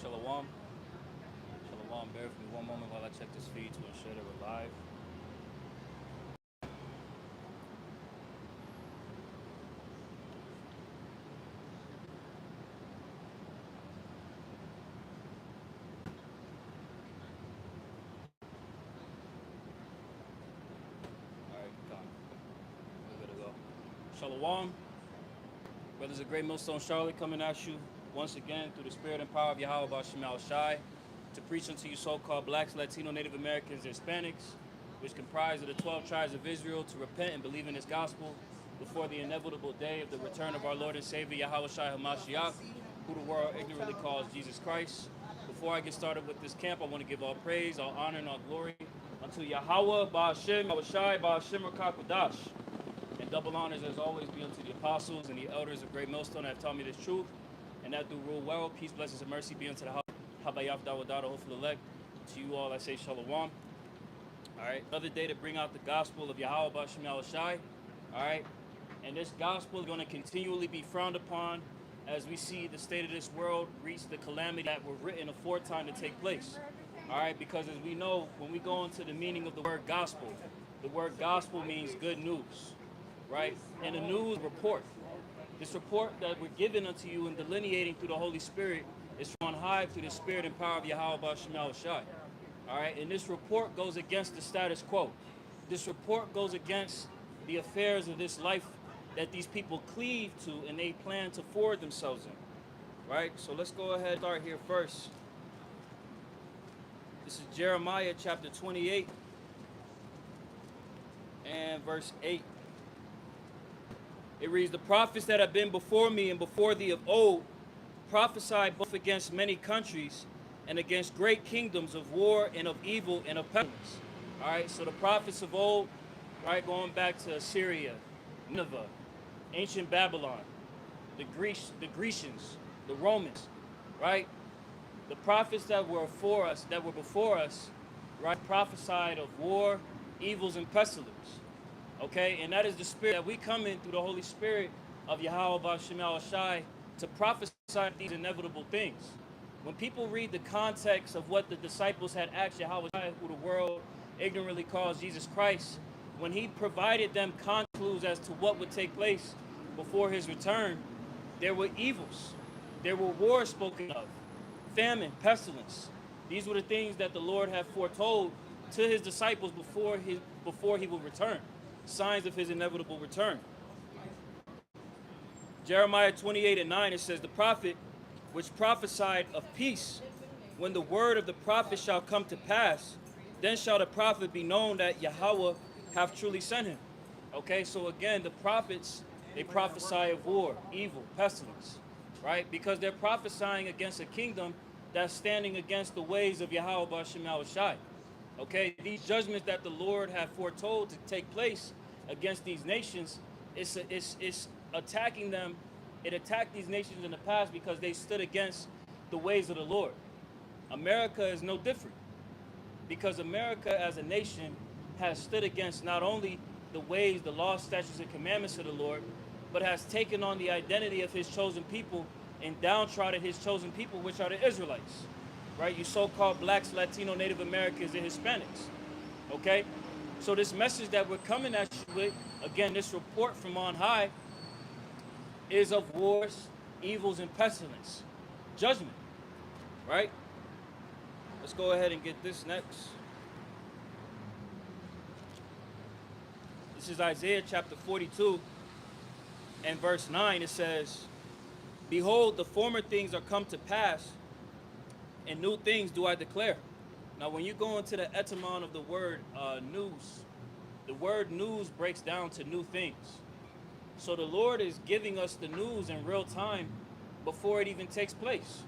Shalom. Shalom. Bear with me one moment while I check this feed to ensure that we're live. All right, come. We're good to go. Shalom. Brothers of Great Millstone Charlotte coming at you once again through the spirit and power of Yahweh Bashem Shai to preach unto you so-called blacks, Latino, Native Americans, and Hispanics, which comprise of the 12 tribes of Israel, to repent and believe in this gospel before the inevitable day of the return of our Lord and Savior Yahweh Shai HaMashiach, who the world ignorantly calls Jesus Christ. Before I get started with this camp, I want to give all praise, all honor, and all glory unto Yahweh Ba'ashem, Yahweh Shai, Ba'ashem Rakakadash. And double honors as always be unto the apostles and the elders of Great Millstone that have taught me this truth, and that do rule well. Peace, blessings, and mercy be unto the Habayaf Dawadada, hopeful elect. To you all I say shalom. All right, another day to bring out the gospel of Yahweh Bashem Shai. All right, and this gospel is going to continually be frowned upon as we see the state of this world reach the calamity that were written aforetime to take place. All right, because as we know, when we go into the meaning of the word gospel means good news. Right? And a news report. This report that we're giving unto you and delineating through the Holy Spirit is from on high through the spirit and power of Yahweh Bashem Shai. All right, and this report goes against the status quo. This report goes against the affairs of this life that these people cleave to and they plan to forward themselves in. Right? So let's go ahead and start here first. This is Jeremiah chapter 28 and verse 8. It reads, the prophets that have been before me and before thee of old prophesied both against many countries and against great kingdoms of war and of evil and of pestilence. All right, so the prophets of old, right, going back to Assyria, Nineveh, ancient Babylon, the Grecians, the Romans, right? The prophets that were before us, right, prophesied of war, evils, and pestilence. Okay, and that is the spirit that we come in through the Holy Spirit of Yahweh Bashem Shai to prophesy these inevitable things. When people read the context of what the disciples had asked Yahweh Shai, who the world ignorantly calls Jesus Christ, when he provided them clues as to what would take place before his return, there were evils. There were wars spoken of, famine, pestilence. These were the things that the Lord had foretold to his disciples before he would return. Signs of his inevitable return. Jeremiah 28 and 9, it says, the prophet which prophesied of peace, when the word of the prophet shall come to pass, then shall the prophet be known that Yahweh hath truly sent him. Okay, so again, the prophets, they prophesy of war, evil, pestilence, right? Because they're prophesying against a kingdom that's standing against the ways of Yahweh Bashem Shai. Okay, these judgments that the Lord had foretold to take place against these nations, it's attacking them. It attacked these nations in the past because they stood against the ways of the Lord. America is no different, because America as a nation has stood against not only the ways, the laws, statutes, and commandments of the Lord, but has taken on the identity of his chosen people and downtrodden his chosen people, which are the Israelites. Right, you so-called blacks, Latino, Native Americans, and Hispanics. Okay, so this message that we're coming at you with, again, this report from on high, is of wars, evils, and pestilence, judgment. Right? Let's go ahead and get this next. This is Isaiah chapter 42 and verse 9. It says, behold, the former things are come to pass, and new things do I declare. Now, when you go into the etymon of the word news, the word news breaks down to new things. So the Lord is giving us the news in real time before it even takes place.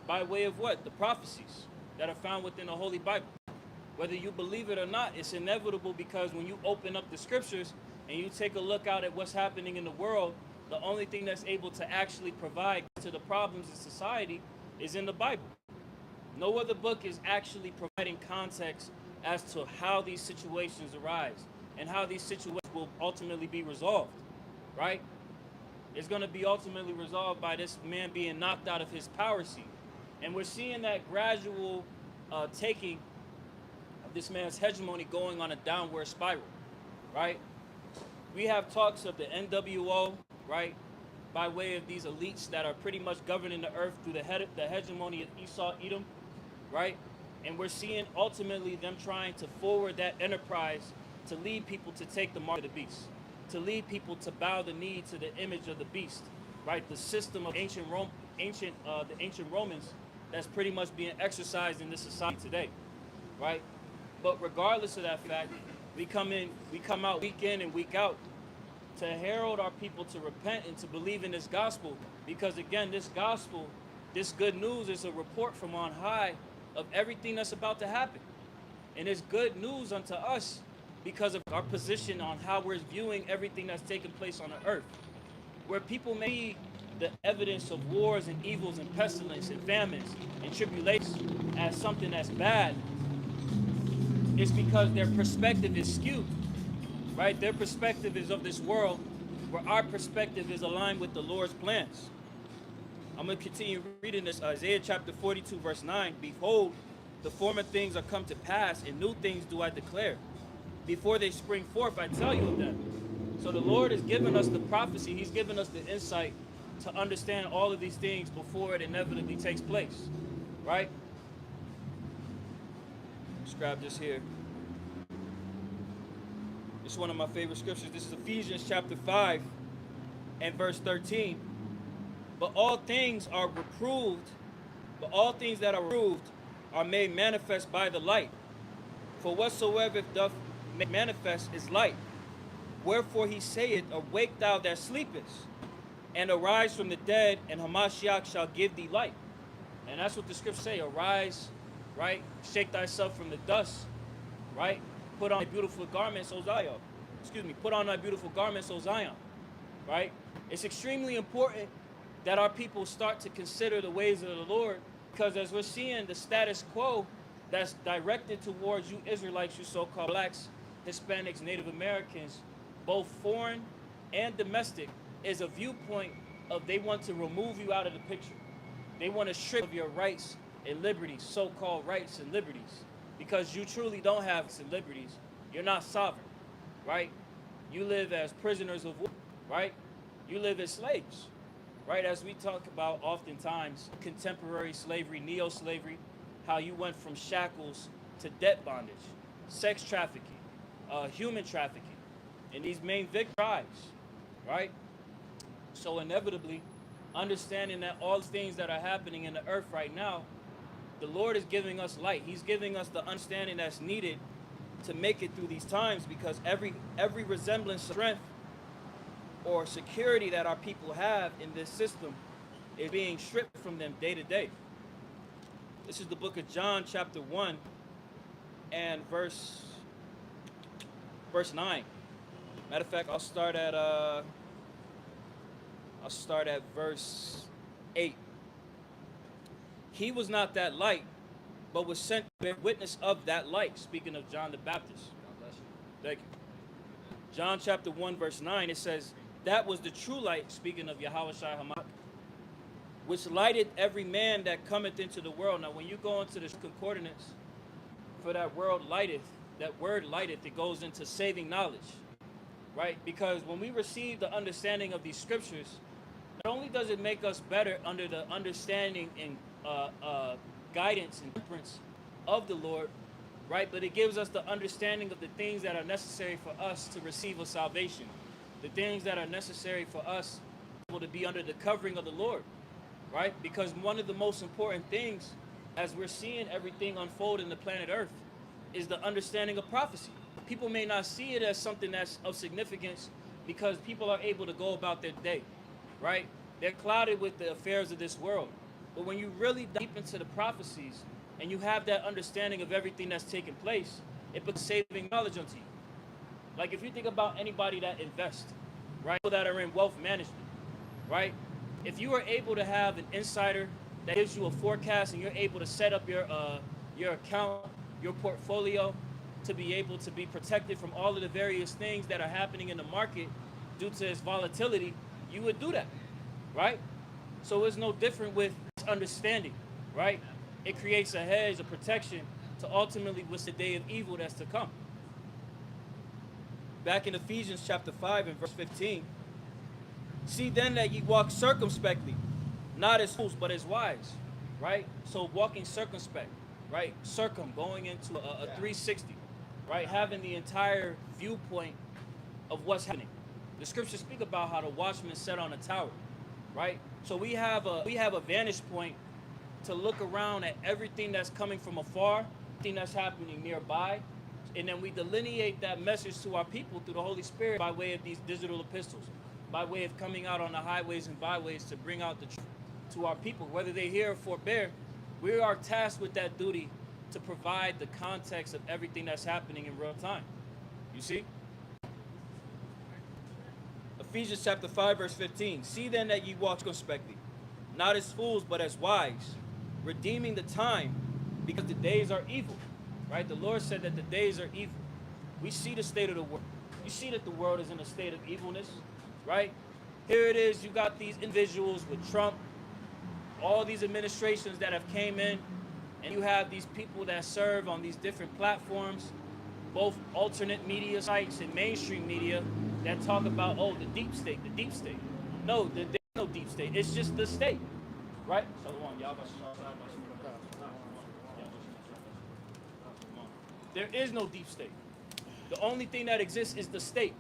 By way of what? The prophecies that are found within the Holy Bible. Whether you believe it or not, it's inevitable, because when you open up the scriptures and you take a look out at what's happening in the world, the only thing that's able to actually provide to the problems in society is in the Bible. No other book is actually providing context as to how these situations arise and how these situations will ultimately be resolved, right? It's going to be ultimately resolved by this man being knocked out of his power seat. And we're seeing that gradual taking of this man's hegemony going on a downward spiral, right? We have talks of the NWO, right, by way of these elites that are pretty much governing the earth through the hegemony of Esau, Edom, right? And we're seeing ultimately them trying to forward that enterprise to lead people to take the mark of the beast, to lead people to bow the knee to the image of the beast, right? The system of the ancient Romans that's pretty much being exercised in this society today, right? But regardless of that fact, we come out week in and week out to herald our people to repent and to believe in this gospel, because again, this gospel, this good news is a report from on high of everything that's about to happen. And it's good news unto us because of our position on how we're viewing everything that's taking place on the earth. Where people may see the evidence of wars and evils and pestilence and famines and tribulations as something that's bad, it's because their perspective is skewed, right? Their perspective is of this world, where our perspective is aligned with the Lord's plans. I'm going to continue reading this. Isaiah chapter 42, verse 9. Behold, the former things are come to pass, and new things do I declare. Before they spring forth, I tell you of them. So the Lord has given us the prophecy. He's given us the insight to understand all of these things before it inevitably takes place, right? Let's grab this here. This is one of my favorite scriptures. This is Ephesians chapter 5 and verse 13. But all things that are reproved are made manifest by the light. For whatsoever doth make manifest is light. Wherefore he saith, awake thou that sleepest, and arise from the dead, and Hamashiach shall give thee light. And that's what the scriptures say. Arise, right? Shake thyself from the dust, right? Put on thy beautiful garments, O Zion. Put on thy beautiful garments, O Zion, right? It's extremely important that our people start to consider the ways of the Lord, because as we're seeing the status quo that's directed towards you Israelites, you so-called blacks, Hispanics, Native Americans, both foreign and domestic, is a viewpoint of they want to remove you out of the picture. They want to strip of your rights and liberties, so-called rights and liberties, because you truly don't have rights and liberties. You're not sovereign, right? You live as prisoners of war, right? You live as slaves, right? As we talk about oftentimes, contemporary slavery, neo-slavery, how you went from shackles to debt bondage, sex trafficking, human trafficking, and these main victim tribes, right? So inevitably, understanding that all the things that are happening in the earth right now, the Lord is giving us light. He's giving us the understanding that's needed to make it through these times, because every resemblance of strength or security that our people have in this system is being stripped from them day to day. This is the book of John chapter 1 and verse 9. Matter of fact, I'll start at verse 8. He was not that light, but was sent to bear witness of that light. Speaking of John the Baptist. God bless you. Thank you. John chapter 1 verse 9, it says, that was the true light, speaking of Yahushua Hamashiach, which lighteth every man that cometh into the world. Now, when you go into the concordance for that word lighteth, it goes into saving knowledge, right? Because when we receive the understanding of these scriptures, not only does it make us better under the understanding and guidance and temperance of the Lord, right? But it gives us the understanding of the things that are necessary for us to receive a salvation, the things that are necessary for us to be under the covering of the Lord, right? Because one of the most important things, as we're seeing everything unfold in the planet Earth, is the understanding of prophecy. People may not see it as something that's of significance because people are able to go about their day, right? They're clouded with the affairs of this world. But when you really dive deep into the prophecies and you have that understanding of everything that's taking place, it puts saving knowledge unto you. Like if you think about anybody that invests, right, people that are in wealth management, right? If you are able to have an insider that gives you a forecast and you're able to set up your account, your portfolio, to be able to be protected from all of the various things that are happening in the market due to its volatility, you would do that, right? So it's no different with understanding. right? It creates a hedge, a protection to ultimately what's the day of evil that's to come. Back in Ephesians chapter 5 and verse 15, see then that ye walk circumspectly, not as fools, but as wise, right? So walking circumspect, right? Going into a 360, right? Having the entire viewpoint of what's happening. The scriptures speak about how the watchman sat on a tower, right? So we have a vantage point to look around at everything that's coming from afar, everything that's happening nearby, and then we delineate that message to our people through the Holy Spirit by way of these digital epistles, by way of coming out on the highways and byways to bring out the truth to our people, whether they hear or forbear. We are tasked with that duty to provide the context of everything that's happening in real time. You see? Ephesians chapter 5, verse 15. See then that ye walk circumspectly, not as fools, but as wise, redeeming the time, because the days are evil. Right? The Lord said that the days are evil. We see the state of the world. You see that the world is in a state of evilness, right? Here it is. You got these individuals with Trump, all these administrations that have came in, and you have these people that serve on these different platforms, both alternate media sites and mainstream media, that talk about, oh, the deep state. No, there's no deep state. It's just the state, right? There is no deep state. The only thing that exists is the state.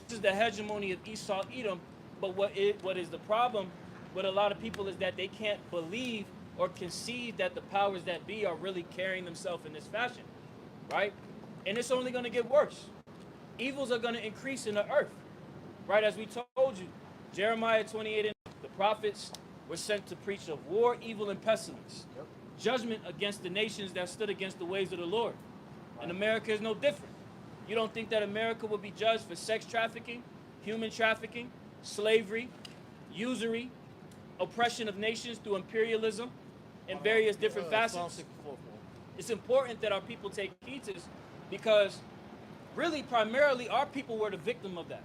This is the hegemony of Esau, Edom. But what is the problem with a lot of people is that they can't believe or conceive that the powers that be are really carrying themselves in this fashion, right? And it's only going to get worse. Evils are going to increase in the earth, right? As we told you, Jeremiah 28, and the prophets were sent to preach of war, evil, and pestilence. Yep. Judgment against the nations that stood against the ways of the Lord. And America is no different. You don't think that America will be judged for sex trafficking, human trafficking, slavery, usury, oppression of nations through imperialism, and various different facets? It's important that our people take heed to this, because really, primarily, our people were the victim of that,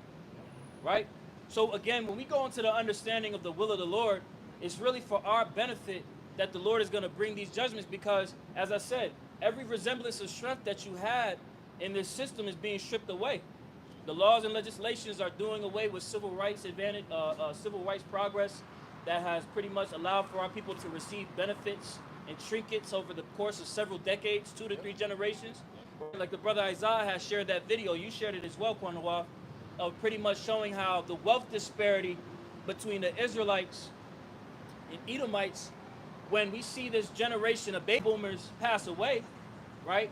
right? So again, when we go into the understanding of the will of the Lord, it's really for our benefit that the Lord is going to bring these judgments, because, as I said, every resemblance of strength that you had in this system is being stripped away. The laws and legislations are doing away with civil rights advantage, civil rights progress that has pretty much allowed for our people to receive benefits and trinkets over the course of several decades, 2 to 3 generations. Like the brother Isaiah has shared that video, you shared it as well, Kwanawaf, of pretty much showing how the wealth disparity between the Israelites and Edomites, when we see this generation of baby boomers pass away, right,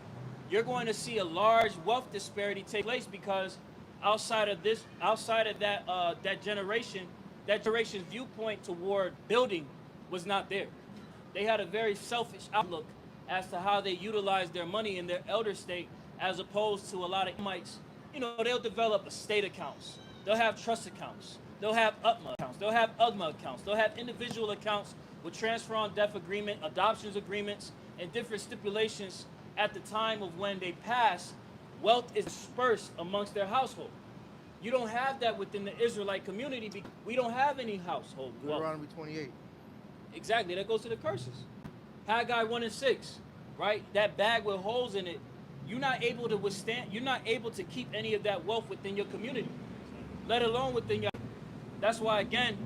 you're going to see a large wealth disparity take place, because outside of that generation's viewpoint toward building was not there. They had a very selfish outlook as to how they utilize their money in their elder state, as opposed to a lot of Edomites. You know, they'll develop estate accounts. They'll have trust accounts. They'll have UTMA accounts. They'll have UGMA accounts. They'll have individual accounts with transfer on death agreement, adoptions agreements, and different stipulations at the time of when they pass. Wealth is dispersed amongst their household. You don't have that within the Israelite community, because we don't have any household wealth. Deuteronomy 28. Exactly, that goes to the curses. Haggai 1 and 6, right? That bag with holes in it, you're not able to withstand, you're not able to keep any of that wealth within your community, let alone within your. That's why, again,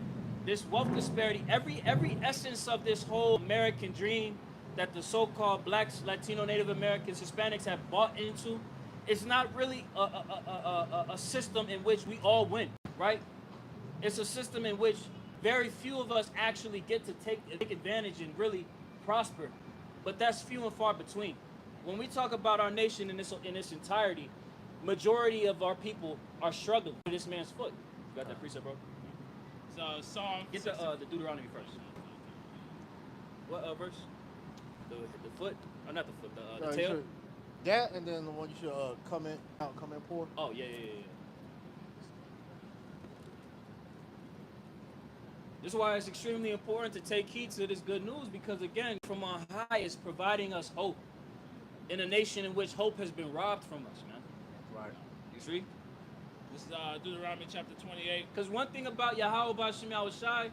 this wealth disparity, every essence of this whole American dream that the so-called blacks, Latino, Native Americans, Hispanics have bought into, it's not really a system in which we all win, right? It's a system in which very few of us actually get to take advantage and really prosper, but that's few and far between. When we talk about our nation in its entirety, majority of our people are struggling with this man's foot. You got that precept, bro? Psalm. Get the Deuteronomy first. What verse? The foot? Or not the foot? The tail? That, and then the one you should comment pour. Oh yeah. This is why it's extremely important to take heed to this good news, because again, from on high, it's providing us hope in a nation in which hope has been robbed from us, man. Right. You see? This is Deuteronomy chapter 28. Because one thing about Yahweh Ba'Shem Yahushai,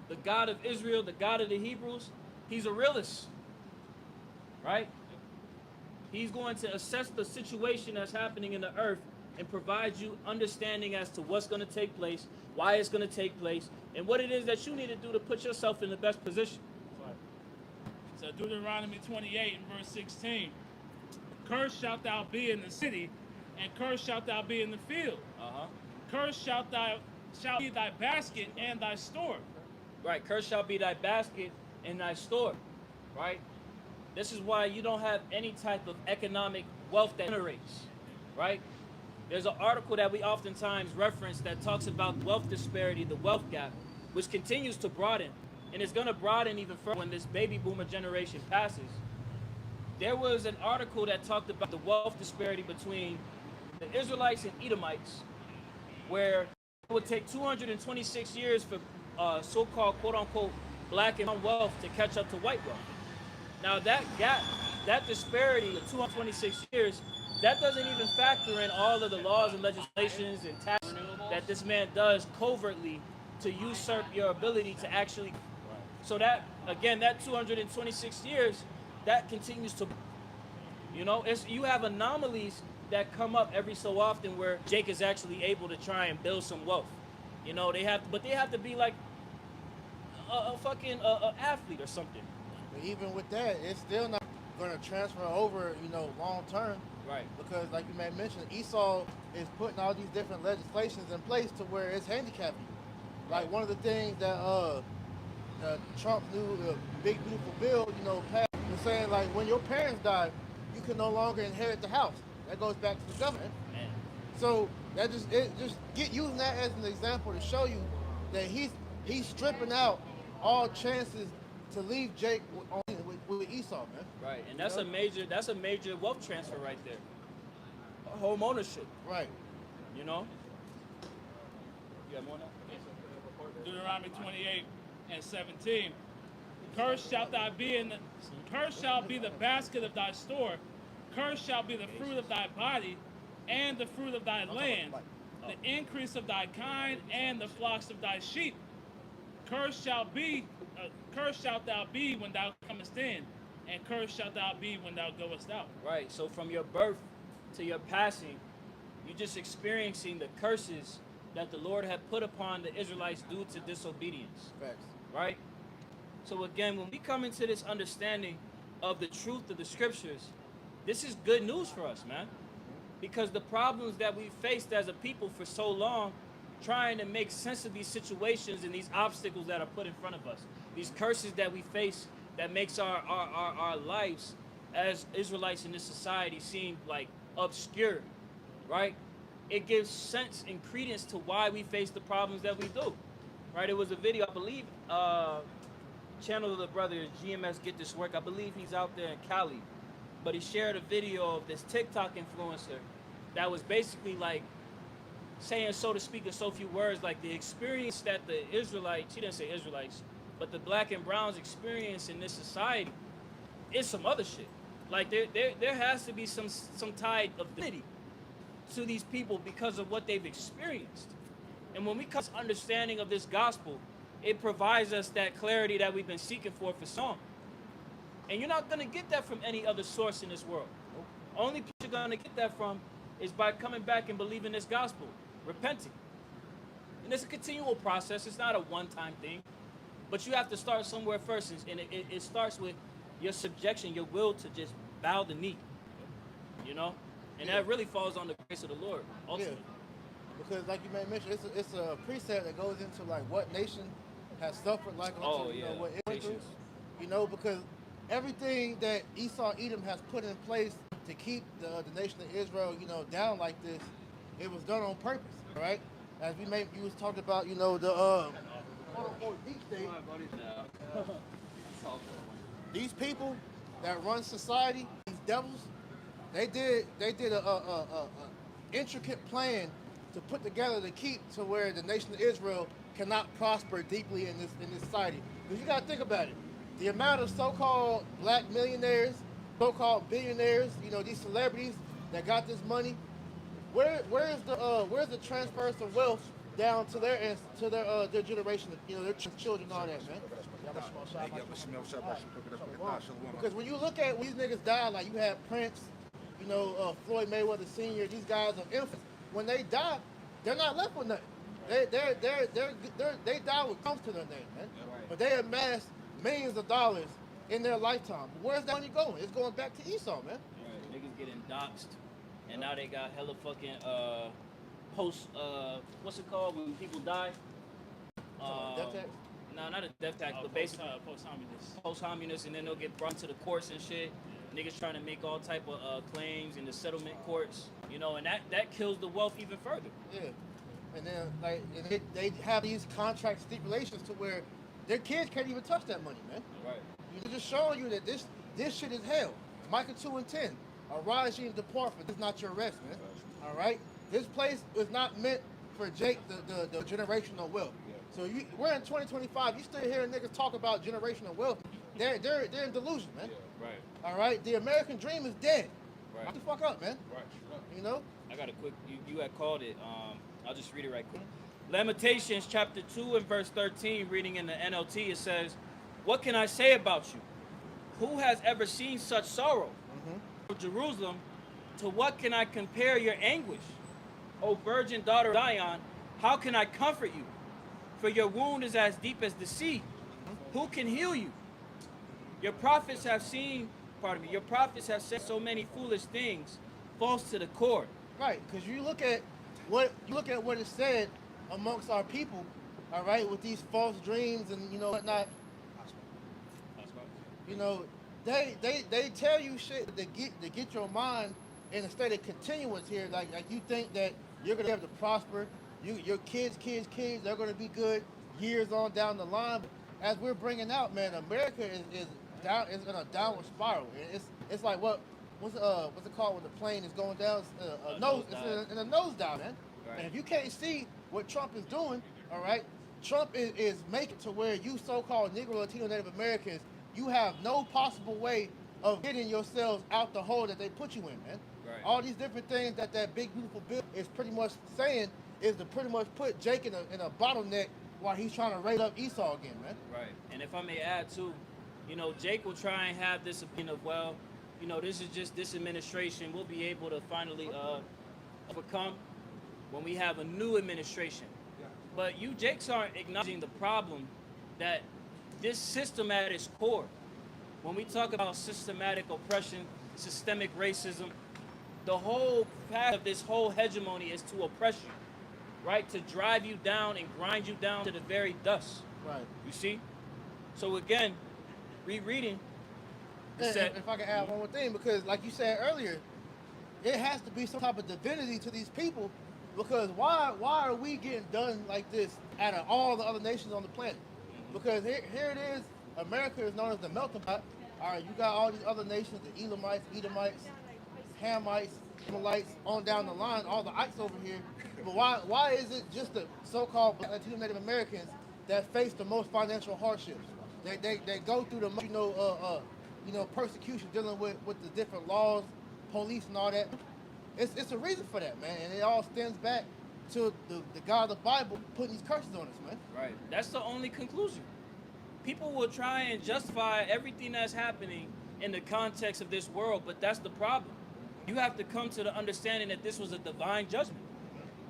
the God of Israel, the God of the Hebrews, He's a realist, right? He's going to assess the situation that's happening in the earth and provide you understanding as to what's going to take place, why it's going to take place, and what it is that you need to do to put yourself in the best position. So Deuteronomy 28 and verse 16. Cursed shalt thou be in the city, and cursed shalt thou be in the field. Cursed shall be thy basket and thy store. Right, cursed shall be thy basket and thy store, right? This is why you don't have any type of economic wealth that generates, right? There's an article that we oftentimes reference that talks about wealth disparity, the wealth gap, which continues to broaden, and it's going to broaden even further when this baby boomer generation passes. There was an article that talked about the wealth disparity between the Israelites and Edomites, where it would take 226 years for so-called quote-unquote black and brown wealth to catch up to white wealth. Now that gap, that disparity of 226 years, that doesn't even factor in all of the laws and legislations and taxes that this man does covertly to usurp your ability to actually. So that, again, that 226 years, that continues to, you have anomalies that come up every so often where Jake is actually able to try and build some wealth. They have to be like a fucking athlete or something. But even with that, it's still not going to transfer over, long term. Right. Because, like you may mention, Esau is putting all these different legislations in place to where it's handicapping. Like one of the things that Trump's new big beautiful bill, passed was saying like when your parents die, you can no longer inherit the house. That goes back to the government. Man. So that using that as an example to show you that he's stripping out all chances to leave Jake with Esau, man. Right, and that's a major wealth transfer right there. Home ownership. Right. You have more now? Deuteronomy 28 and 17. Cursed shalt be the basket of thy store. Cursed shall be the fruit of thy body, and the fruit of thy land, the increase of thy kind, and the flocks of thy sheep. Cursed shalt thou be when thou comest in, and cursed shalt thou be when thou goest out. Right. So from your birth to your passing, you're just experiencing the curses that the Lord had put upon the Israelites due to disobedience. Facts. Right? So again, when we come into this understanding of the truth of the scriptures, this is good news for us, man. Because the problems that we faced as a people for so long, trying to make sense of these situations and these obstacles that are put in front of us, these curses that we face that makes our lives as Israelites in this society seem like obscure, right? It gives sense and credence to why we face the problems that we do, right? It was a video, I believe, channel of the brother GMS Get This Work. I believe he's out there in Cali, but he shared a video of this TikTok influencer that was basically like saying, so to speak, in so few words, like the experience that the Israelites, he didn't say Israelites, but the black and browns experience in this society is some other shit. Like there has to be some type of dignity to these people because of what they've experienced. And when we come to understanding of this gospel, it provides us that clarity that we've been seeking for so long. And you're not going to get that from any other source in this world. Only place you're going to get that from is by coming back and believing this gospel, repenting. And it's a continual process. It's not a one-time thing. But you have to start somewhere first. And it starts with your subjection, your will to just bow the knee. And that really falls on the grace of the Lord, ultimately. Yeah. Because like you may mention, it's a precept that goes into like what nation has suffered like what it went through. Because everything that Esau Edom has put in place to keep the nation of Israel, down like this, it was done on purpose, right? As you was talking about, the deep state. These people that run society, these devils, they did a intricate plan to put together to keep to where the nation of Israel cannot prosper deeply in this society. Because you gotta think about it. The amount of so-called black millionaires, so-called billionaires, these celebrities that got this money, where's the transfer of wealth down to their generation, their children, all that, man? Because when you look at when these niggas die, like you had Prince, Floyd Mayweather Sr., these guys of influence, when they die, they're not left with nothing. They die with crumbs to their name, man. But they amassed millions of dollars in their lifetime. Where's that money going? It's going back to Esau, man. Right. Niggas getting doxxed, and now they got hella fucking post what's it called when people die? Death tax? No, not a death tax, but basically post-homunus, and then they'll get brought to the courts and shit. Niggas trying to make all type of claims in the settlement courts, and that kills the wealth even further. Yeah, and then they have these contract stipulations to where their kids can't even touch that money, man. Right. They're just showing you that this shit is hell. Micah 2:10. Arise ye and depart, for this is not your rest, man. All right. This place is not meant for Jake the generational wealth. So we're in 2025. You still hearing niggas talk about generational wealth? They're in delusion, man. Right. All right. The American dream is dead. Right. Shut the fuck up, man. Right. I got a quick. You had called it. I'll just read it right quick. Lamentations chapter 2 and verse 13, reading in the NLT, it says, "What can I say about you? Who has ever seen such sorrow? Jerusalem, to what can I compare your anguish? O virgin daughter of Zion, how can I comfort you? For your wound is as deep as the sea. Who can heal you? Your prophets have said so many foolish things, false to the core." Right, because you look at what is said amongst our people, all right, with these false dreams and whatnot. They tell you shit to get your mind in a state of continuance here. Like you think that you're gonna be able to prosper. Your kids, they're gonna be good years on down the line. But as we're bringing out, man, America is in a downward spiral. It's like what's it called when the plane is going down? It's in a nosedive, man. Right. And if you can't see what Trump is doing, all right, Trump is making to where you so-called Negro, Latino, Native Americans, you have no possible way of getting yourselves out the hole that they put you in, man. Right. All these different things that big beautiful bill is pretty much saying is to pretty much put Jake in a bottleneck while he's trying to raise up Esau again, man. Right. And if I may add too, Jake will try and have this opinion of, well, this is just this administration. We'll be able to finally overcome when we have a new administration. But you Jakes aren't acknowledging the problem that this system at its core, when we talk about systematic oppression, systemic racism, the whole path of this whole hegemony is to oppress you, right? To drive you down and grind you down to the very dust. Right. You see? So again, rereading. If I can add one more thing, because like you said earlier, it has to be some type of divinity to these people, because why are we getting done like this out of all the other nations on the planet? Because here it is, America is known as the melting pot. All right, you got all these other nations, the Elamites, Edomites, Hamites, Amalekites, on down the line, all the ites over here. But why is it just the so-called Latino Native Americans that face the most financial hardships? They go through the most, persecution, dealing with the different laws, police and all that. It's a reason for that, man, and it all stems back to the God of the Bible putting these curses on us, man. Right. That's the only conclusion. People will try and justify everything that's happening in the context of this world, but that's the problem. You have to come to the understanding that this was a divine judgment.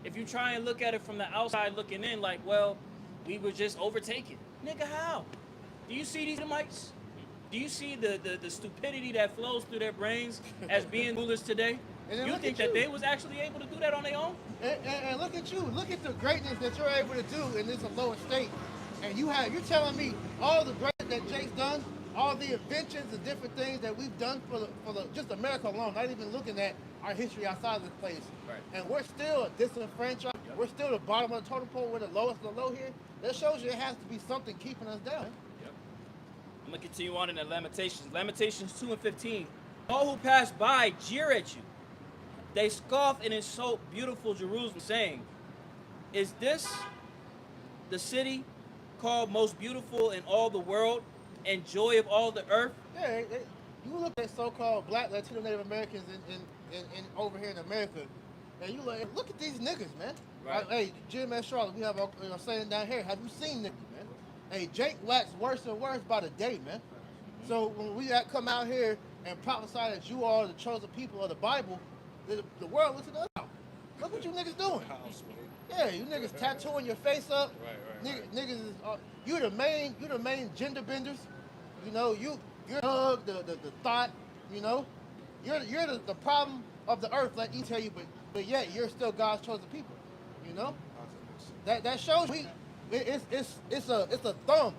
If you try and look at it from the outside looking in, like, well, we were just overtaken. Nigga, how? Do you see these Edomites? Do you see the stupidity that flows through their brains as being rulers today? You think that they was actually able to do that on their own? And look at you. Look at the greatness that you're able to do in this lower state. And you're telling me all the greatness that Jake's done, all the inventions and different things that we've done for just America alone, not even looking at our history outside of this place. Right. And we're still disenfranchised. Yep. We're still the bottom of the totem pole. We're the lowest of the low here. That shows you it has to be something keeping us down. Yep. I'm going to continue on in the Lamentations. Lamentations 2 and 15. All who pass by jeer at you. They scoff and insult beautiful Jerusalem, saying, "Is this the city called most beautiful in all the world and joy of all the earth?" Yeah, you look at so-called Black, Latino, Native Americans in over here in America, and you look at these niggas, man. Right. Hey, Jim and Charlotte, we have a saying down here. Have you seen niggas, man? hey, Jake waxed worse and worse by the day, man. So when we come out here and prophesy that you are the chosen people of the Bible, the world looks at us. Look what you niggas doing. Yeah, you niggas tattooing your face up. Niggas is you're the main gender benders. You know, you're the thought. You know, you're the problem of the earth. Let me tell you, but yet you're still God's chosen people. You know, that shows it's a thumb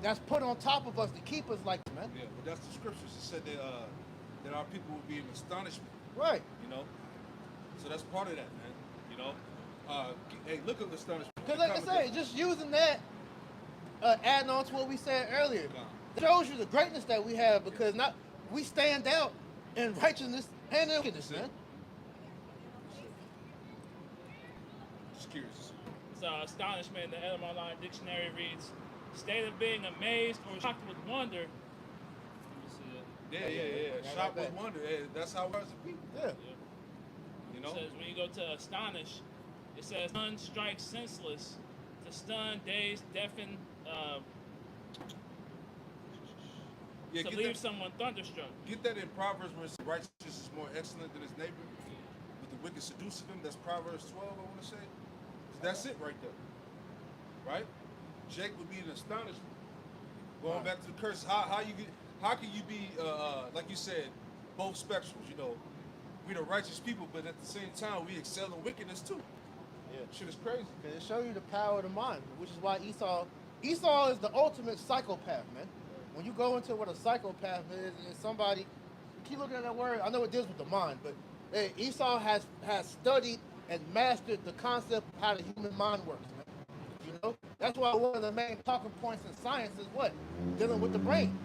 that's put on top of us to keep us like that, man. Yeah, but that's the scriptures. It said that our people will be in astonishment. Right. You know, so that's part of that, man. You know, hey, look at the astonishment. Because like I say, just using that, adding on to what we said earlier, it shows you the greatness that we have because we stand out in righteousness and in wickedness, man. Just curious. So astonishment in the Etymology Dictionary reads, state of being amazed or shocked with wonder. Let me see it. Yeah. Shocked with wonder. Yeah, that's how we are as a people. Yeah. You know? It says when you go to astonish, it says stun, strike, senseless, to stun, dazed, deafen, to leave someone thunderstruck. Get that in Proverbs where it says righteous is more excellent than his neighbor, but the wicked seduceth him. That's Proverbs 12, I want to say. That's it right there. Right? Jake would be an astonishment. Going back to the curse, how can you be like you said, both spectrums, you know. We the righteous people, but at the same time we excel in wickedness too. Yeah. Shit is crazy. It shows you the power of the mind, which is why Esau is the ultimate psychopath, man. When you go into what a psychopath is somebody, keep looking at that word. I know it deals with the mind, but hey, Esau has studied and mastered the concept of how the human mind works, man. You know, that's why one of the main talking points in science is what? Dealing with the brain.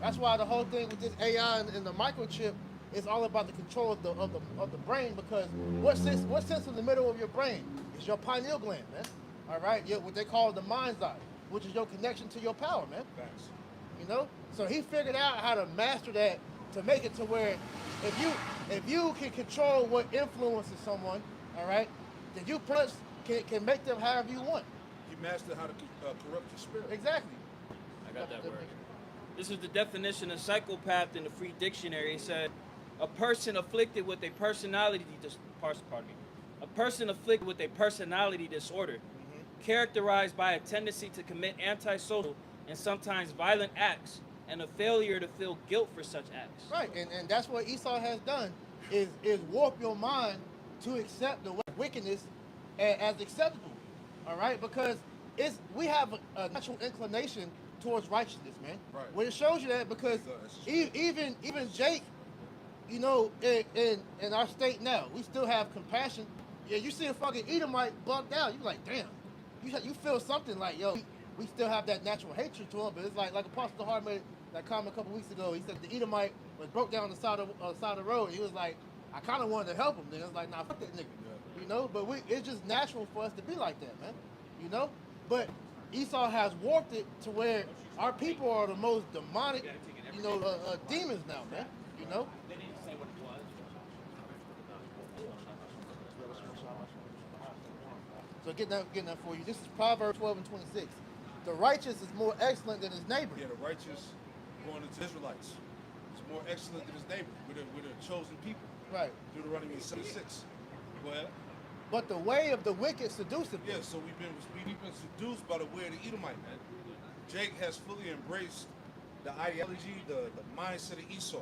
That's why the whole thing with this AI and the microchip is all about the control of the brain, because what sits in the middle of your brain is your pineal gland, man. All right, what they call the mind's eye, which is your connection to your power, man. Facts. You know, so he figured out how to master that to make it to where if you can control what influences someone, all right, then you plus can make them however you want. He mastered how to corrupt your spirit. Exactly. I got that word. This is the definition of psychopath in the Free Dictionary. It said, a person afflicted with a personality disorder, characterized by a tendency to commit antisocial and sometimes violent acts, and a failure to feel guilt for such acts. Right, and that's what Esau has done is warp your mind to accept the wickedness as acceptable. All right, because we have a natural inclination towards righteousness, man. Right. Well, it shows you that because even Jake, you know, in our state now, we still have compassion. Yeah, you see a fucking Edomite bugged out, you like, damn. You feel something like, yo, we still have that natural hatred to him, but it's like Apostle Hart made that comment a couple weeks ago. He said the Edomite was broke down on the side of the road. He was like, I kind of wanted to help him. Then it's like, nah, fuck that nigga. You know, but it's just natural for us to be like that, man. You know, but Esau has warped it to where our people are the most demonic, you know, demons now, man. You know. So getting that for you. This is Proverbs 12 and 26. The righteous is more excellent than his neighbor. Yeah, the righteous going into Israelites is more excellent than his neighbor. We're the chosen people. Right. Deuteronomy 76. Go ahead. But the way of the wicked seduceth them. Yeah, so we've been seduced by the way of the Edomite, man. Jake has fully embraced the ideology, the mindset of Esau.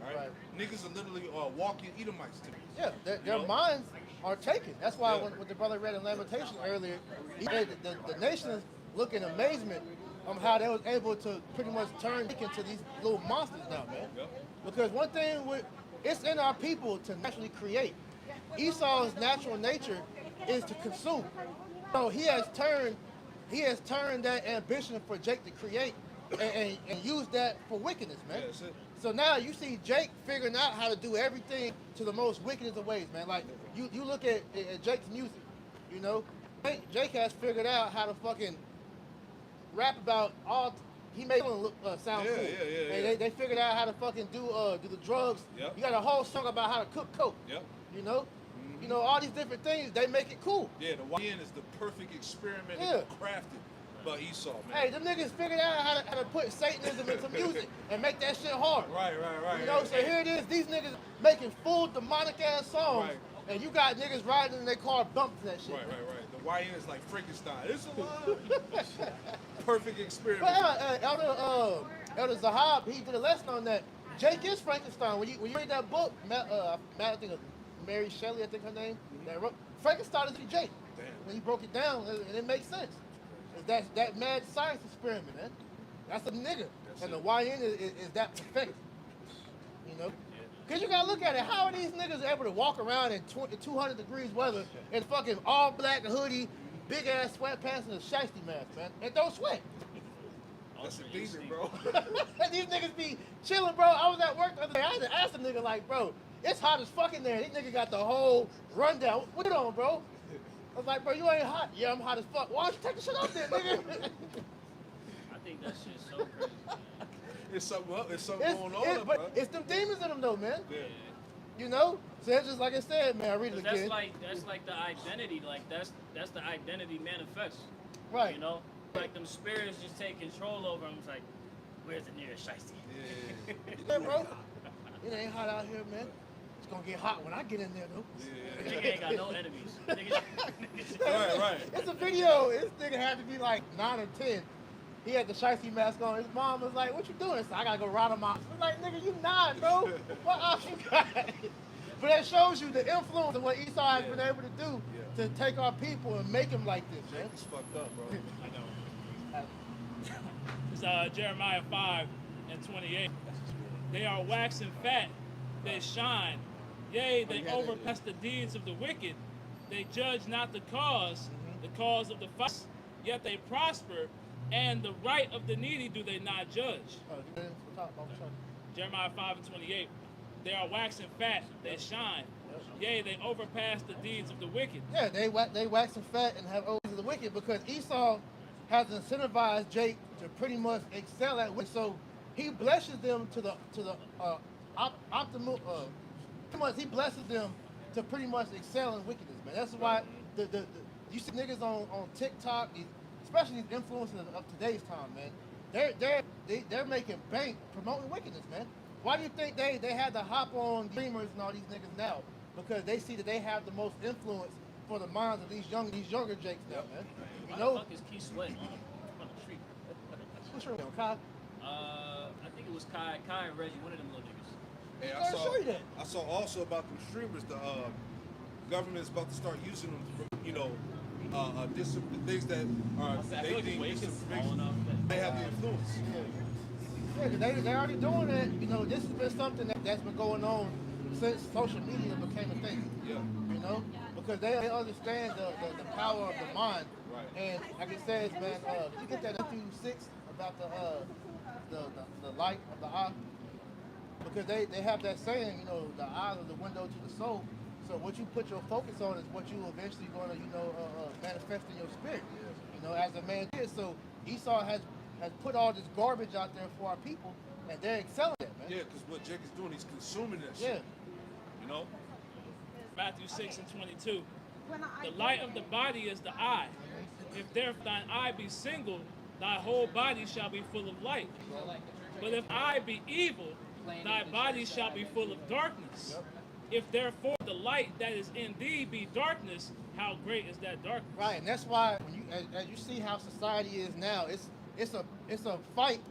Right? Niggas are literally walking Edomites to me. Yeah, their minds are taken. That's why when the brother read in Lamentation earlier, he said the nations look in amazement on how they was able to pretty much turn into these little monsters now, man. Yep. Because one thing it's in our people to naturally create. Esau's natural nature is to consume. So he has turned that ambition for Jake to create and use that for wickedness, man. Yeah, that's it. So now you see Jake figuring out how to do everything to the most wickedest of ways, man. Like you look at Jake's music, you know, Jake has figured out how to fucking rap about all. He made it look sound cool. Yeah. And they figured out how to fucking do the drugs. Yep. You got a whole song about how to cook coke. Yep. You know, you know all these different things. They make it cool. Yeah, the YN is the perfect experiment Yeah. crafted. about Esau, man. Hey, them niggas figured out how to put Satanism into music and make that shit hard. Right. You know, so here it is. These niggas making full demonic ass songs, Right. and you got niggas riding in their car bumping that shit. Right. The YN is like Frankenstein. It's a lie. Perfect experiment. But Elder Zahab, he did a lesson on that. Jake is Frankenstein. When you read that book, I think of Mary Shelley, I think her name, that wrote, Frankenstein is Jake. Damn. When he broke it down, and it makes sense. That mad science experiment, man. That's a nigga. And the YN is that perfect. You know? Because you got to look at it. How are these niggas able to walk around in 200 degrees weather in fucking all black hoodie, big ass sweatpants, and a shiesty mask, man? And don't sweat. That's a demon, bro. These niggas be chilling, bro. I was at work the other day. I had to ask a nigga, like, bro, it's hot as fuck in there. These niggas got the whole rundown. What you on, bro? I was like, bro, you ain't hot. Yeah, I'm hot as fuck. Why don't you take the shit off there, nigga? I think that shit's so crazy. It's something going on, but bro. it's them demons in them, though, man. Yeah. You know? So it's just like I said, man. I read it again. That's like the identity. Like that's the identity manifests. Right. You know, like them spirits just take control over them. It's like, where's the nearest shiesty? Yeah. Yeah, bro. It ain't hot out here, man. It's gonna get hot when I get in there, though. Yeah. Nigga ain't got no enemies. Right. It's a video. This nigga had to be like 9 or 10. He had the shiesty mask on. His mom was like, "What you doing?" So I gotta go ride him out. I'm like, "Nigga, you 9, bro. What option you got?" But that shows you the influence of what Esau has been able to do to take our people and make them like this, man. It's fucked up, bro. I know. It's Jeremiah 5:28. They are waxing fat, they shine. Yea, they overpass the deeds of the wicked. They judge not the cause of the fight, yet they prosper, and the right of the needy do they not judge. Jeremiah 5:28. They are waxing fat, they shine. Yea, they overpass the deeds of the wicked. Yeah, they waxing fat and have always the wicked because Esau has incentivized Jake to pretty much excel at wickedness. So he blesses them to the optimal. Pretty much he blesses them to pretty much excel in wickedness, man. That's why the you see niggas on TikTok, especially these influencers of today's time, man. They're making bank promoting wickedness, man. Why do you think they had to hop on streamers and all these niggas now? Because they see that they have the most influence for the minds of these younger Jakes now, man. You know? Why the fuck is Keith sweating on the street? What's your name, Kai? I think it was Kai and Reggie, one of them little niggas. Hey, I'll show you that. I saw also about them streamers. The government is about to start using them for, the things that are they think disinformation. They have the influence. Yeah, 'cause they already doing that. You know, this has been something that's been going on since social media became a thing. Yeah. You know, because they understand the power of the mind. Right. And like it says, man, you get that Matthew 6 about the light of the eye, because they have that saying, the eye is the window to the soul. So what you put your focus on is what you eventually going to, manifest in your spirit. As a man did. So Esau has put all this garbage out there for our people, and they're excelling at it, man. Yeah, because what Jake is doing, he's consuming that Yeah. shit. Matthew 6:22. The light of the body is the eye. If therefore thine eye be single, thy whole body shall be full of light. But if eye be evil, thy body shall be full of darkness. If therefore the light that is in thee be darkness, how great is that darkness? Right, and that's why when as you see how society is now, it's a fight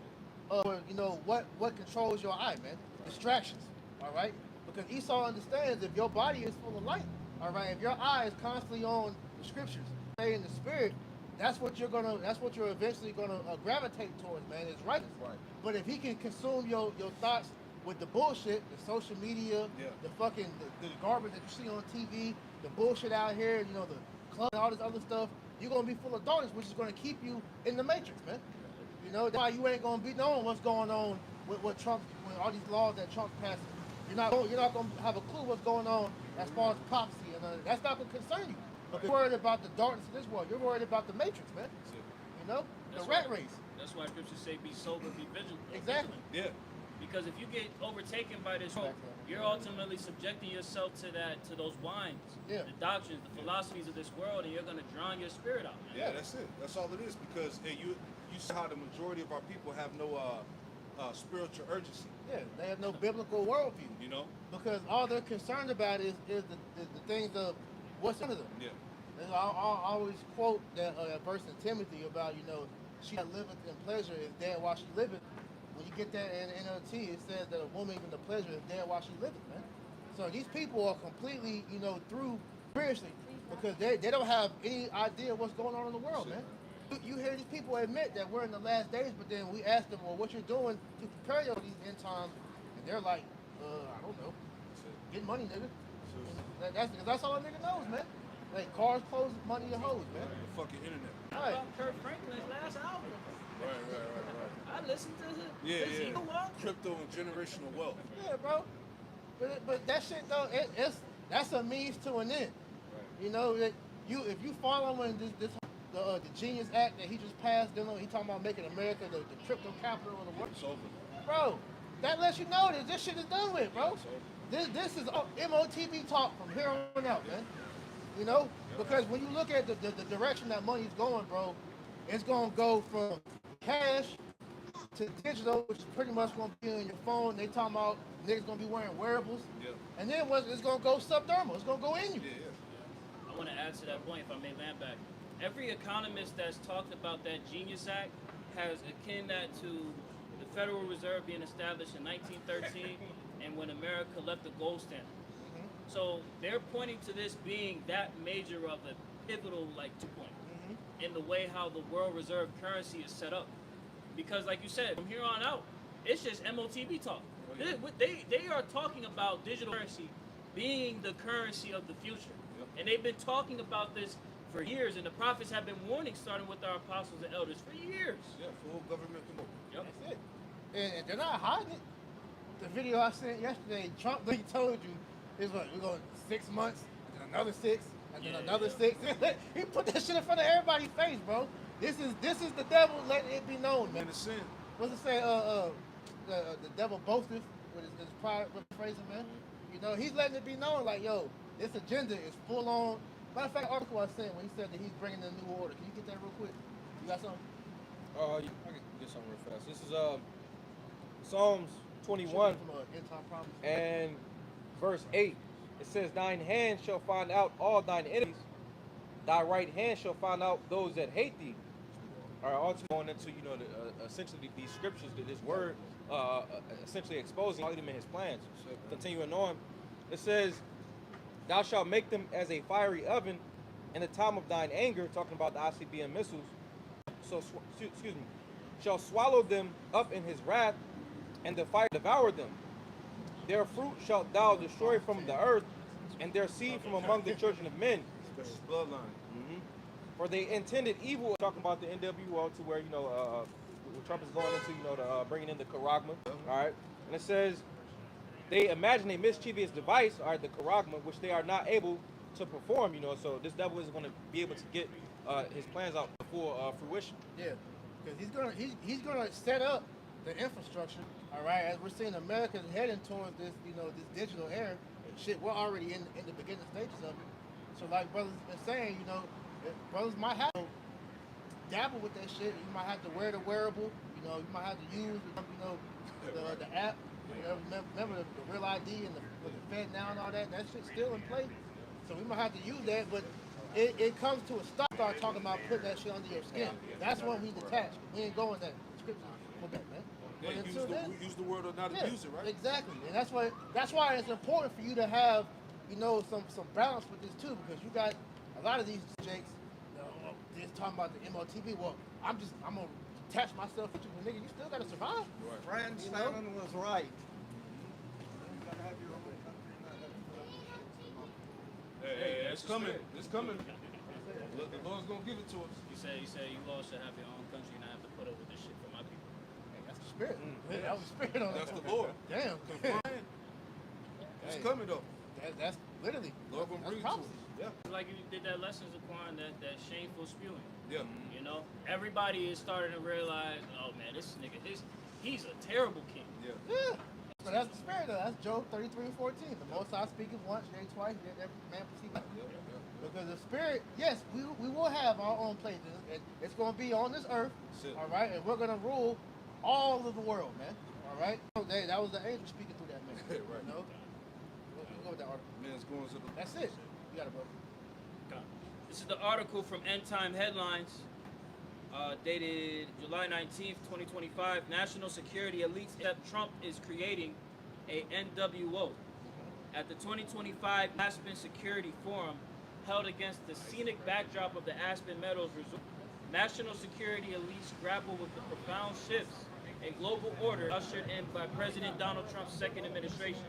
over what controls your eye, man. Distractions, all right? Because Esau understands if your body is full of light, all right, if your eye is constantly on the scriptures, stay in the spirit, that's what you're eventually gonna gravitate towards, man. Is righteous. Right. But if he can consume your thoughts with the bullshit, the social media, the fucking the garbage that you see on TV, the bullshit out here, the club and all this other stuff, you're gonna be full of darkness, which is gonna keep you in the matrix, man. That's why you ain't gonna be knowing what's going on with what Trump, with all these laws that Trump passed. You're not gonna have a clue what's going on as far as prophecy, and that's not gonna concern you. Because you're worried about the darkness of this world. You're worried about the matrix, man. The rat race. That's why scriptures say be sober, be vigilant. Exactly. Yeah. Because if you get overtaken by this hope, you're ultimately subjecting yourself to those wines, Yeah. the doctrines, the philosophies of this world, and you're gonna drown your spirit out. Man. Yeah, that's it. That's all it is. Because hey, you see how the majority of our people have no spiritual urgency. Yeah, they have no biblical worldview. You know? Because all they're concerned about is the things of what's under them. Yeah. And I always quote that verse in Timothy about, she that liveth in pleasure is dead while she liveth. When you get that in NLT, it says that a woman even the pleasure is dead while she liveth, man. So these people are completely, through spiritually because they don't have any idea what's going on in the world, man. You hear these people admit that we're in the last days, but then we ask them, well, what you're doing to prepare you for these end times, and they're like, I don't know, get money, nigga. That's all a nigga knows, man. Like cars, clothes, money, and hoes, man. The fucking internet. How Right. about Kirk Franklin's last album? Right. I listened to him. Yeah, Is he the one? Crypto and generational wealth. Yeah, bro. But that shit though, that's a means to an end. Right. That if you following the Genius Act that he just passed, he talking about making America the crypto capital of the world. It's over. Bro, that lets you know that this shit is done with, bro. This is MOTB talk from here on out, man. Because when you look at the direction that money's going, bro, it's gonna go from cash to digital, which is pretty much gonna be on your phone. They talking about niggas gonna be wearing wearables. Yeah. And then it's gonna go subdermal. It's gonna go in you. I want to add to that point, if I may land back. Every economist that's talked about that Genius Act has akin that to the Federal Reserve being established in 1913 and when America left the gold standard. So they're pointing to this being that major of a pivotal 2 point in the way how the world reserve currency is set up. Because like you said, from here on out, it's just MOTB talk. They are talking about digital currency being the currency of the future. And they've been talking about this for years, and the prophets have been warning, starting with our apostles and elders, for years. Yeah, full government control. Yep. That's it. And they're not hiding it. The video I sent yesterday, Trump he told you, is what, we're going 6 months, and then another 6, and then another 6. He put that shit in front of everybody's face, bro. This is the devil letting it be known, man. And the sin. What's it say? The devil boasteth with his pride, with phrasing, man. He's letting it be known, like, yo, this agenda is full on. Matter of fact, the article I sent when he said that he's bringing a new order. Can you get that real quick? You got something? I can get something real fast. This is Psalms 21 and verse 8. It says, "Thine hand shall find out all thine enemies. Thy right hand shall find out those that hate thee." All right, also going into essentially these scriptures, that this word essentially exposing all of them in his plans. Continuing on, it says, "Thou shalt make them as a fiery oven in the time of thine anger," talking about the ICBM missiles. So, shall swallow them up in his wrath, and the fire devour them. Their fruit shalt thou destroy from the earth, and their seed from among the children of men. Special bloodline. For they intended evil, talking about the NWO, to where Trump is going into bringing in the charagma. All right, and it says they imagine a mischievous device, all right, the charagma, which they are not able to perform. So this devil is going to be able to get his plans out for fruition. Yeah, because he's gonna set up the infrastructure. All right, as we're seeing America heading towards this this digital era. Shit, we're already in the beginning stages of it. So like brothers been saying, brothers might have to dabble with that shit. You might have to wear the wearable. You might have to use the app. Remember the Real ID and the Fed now and all that. That shit's still in place. So we might have to use that, but it comes to a stop. Start talking about putting that shit under your skin. That's when we detach. We ain't going that scripture for that, man. Yeah, use the word or not abuse it, right? Exactly, and that's why it's important for you to have some balance with this too, because you got a lot of these jakes just talking about the MOTB. Well, I'm gonna attach myself to you, but nigga, you still gotta survive. Right. Frankenstein was right. Hey, it's coming. It's coming. Look, the Lord's gonna give it to us. You say you all should have your own country and I have to put up with this shit for my people. That's the spirit. That was the spirit on That's that. the Lord. Damn. It's coming though. That's literally. Lord gonna bring it to us. prophecy. Yeah. Like you did that lessons Aquan, that shameful spewing. Yeah. Everybody is starting to realize, oh man, this nigga, he's a terrible king. Yeah. Yeah. So that's the spirit of it. That's Job 33:14. The Most High speaketh once, yea twice, yet every man perceive it. Because the spirit, yes, we will have our own place. It's going to be on this earth, all right? And we're going to rule all of the world, man. All right? That was the angel speaking through that man. Right. You know? Go with that article. Man's going to the... That's it. You got it, bro. This is the article from End Time Headlines, dated July 19th, 2025. National security elites that Trump is creating a NWO. At the 2025 Aspen Security Forum, held against the scenic backdrop of the Aspen Meadows Resort, national security elites grapple with the profound shifts in global order ushered in by President Donald Trump's second administration.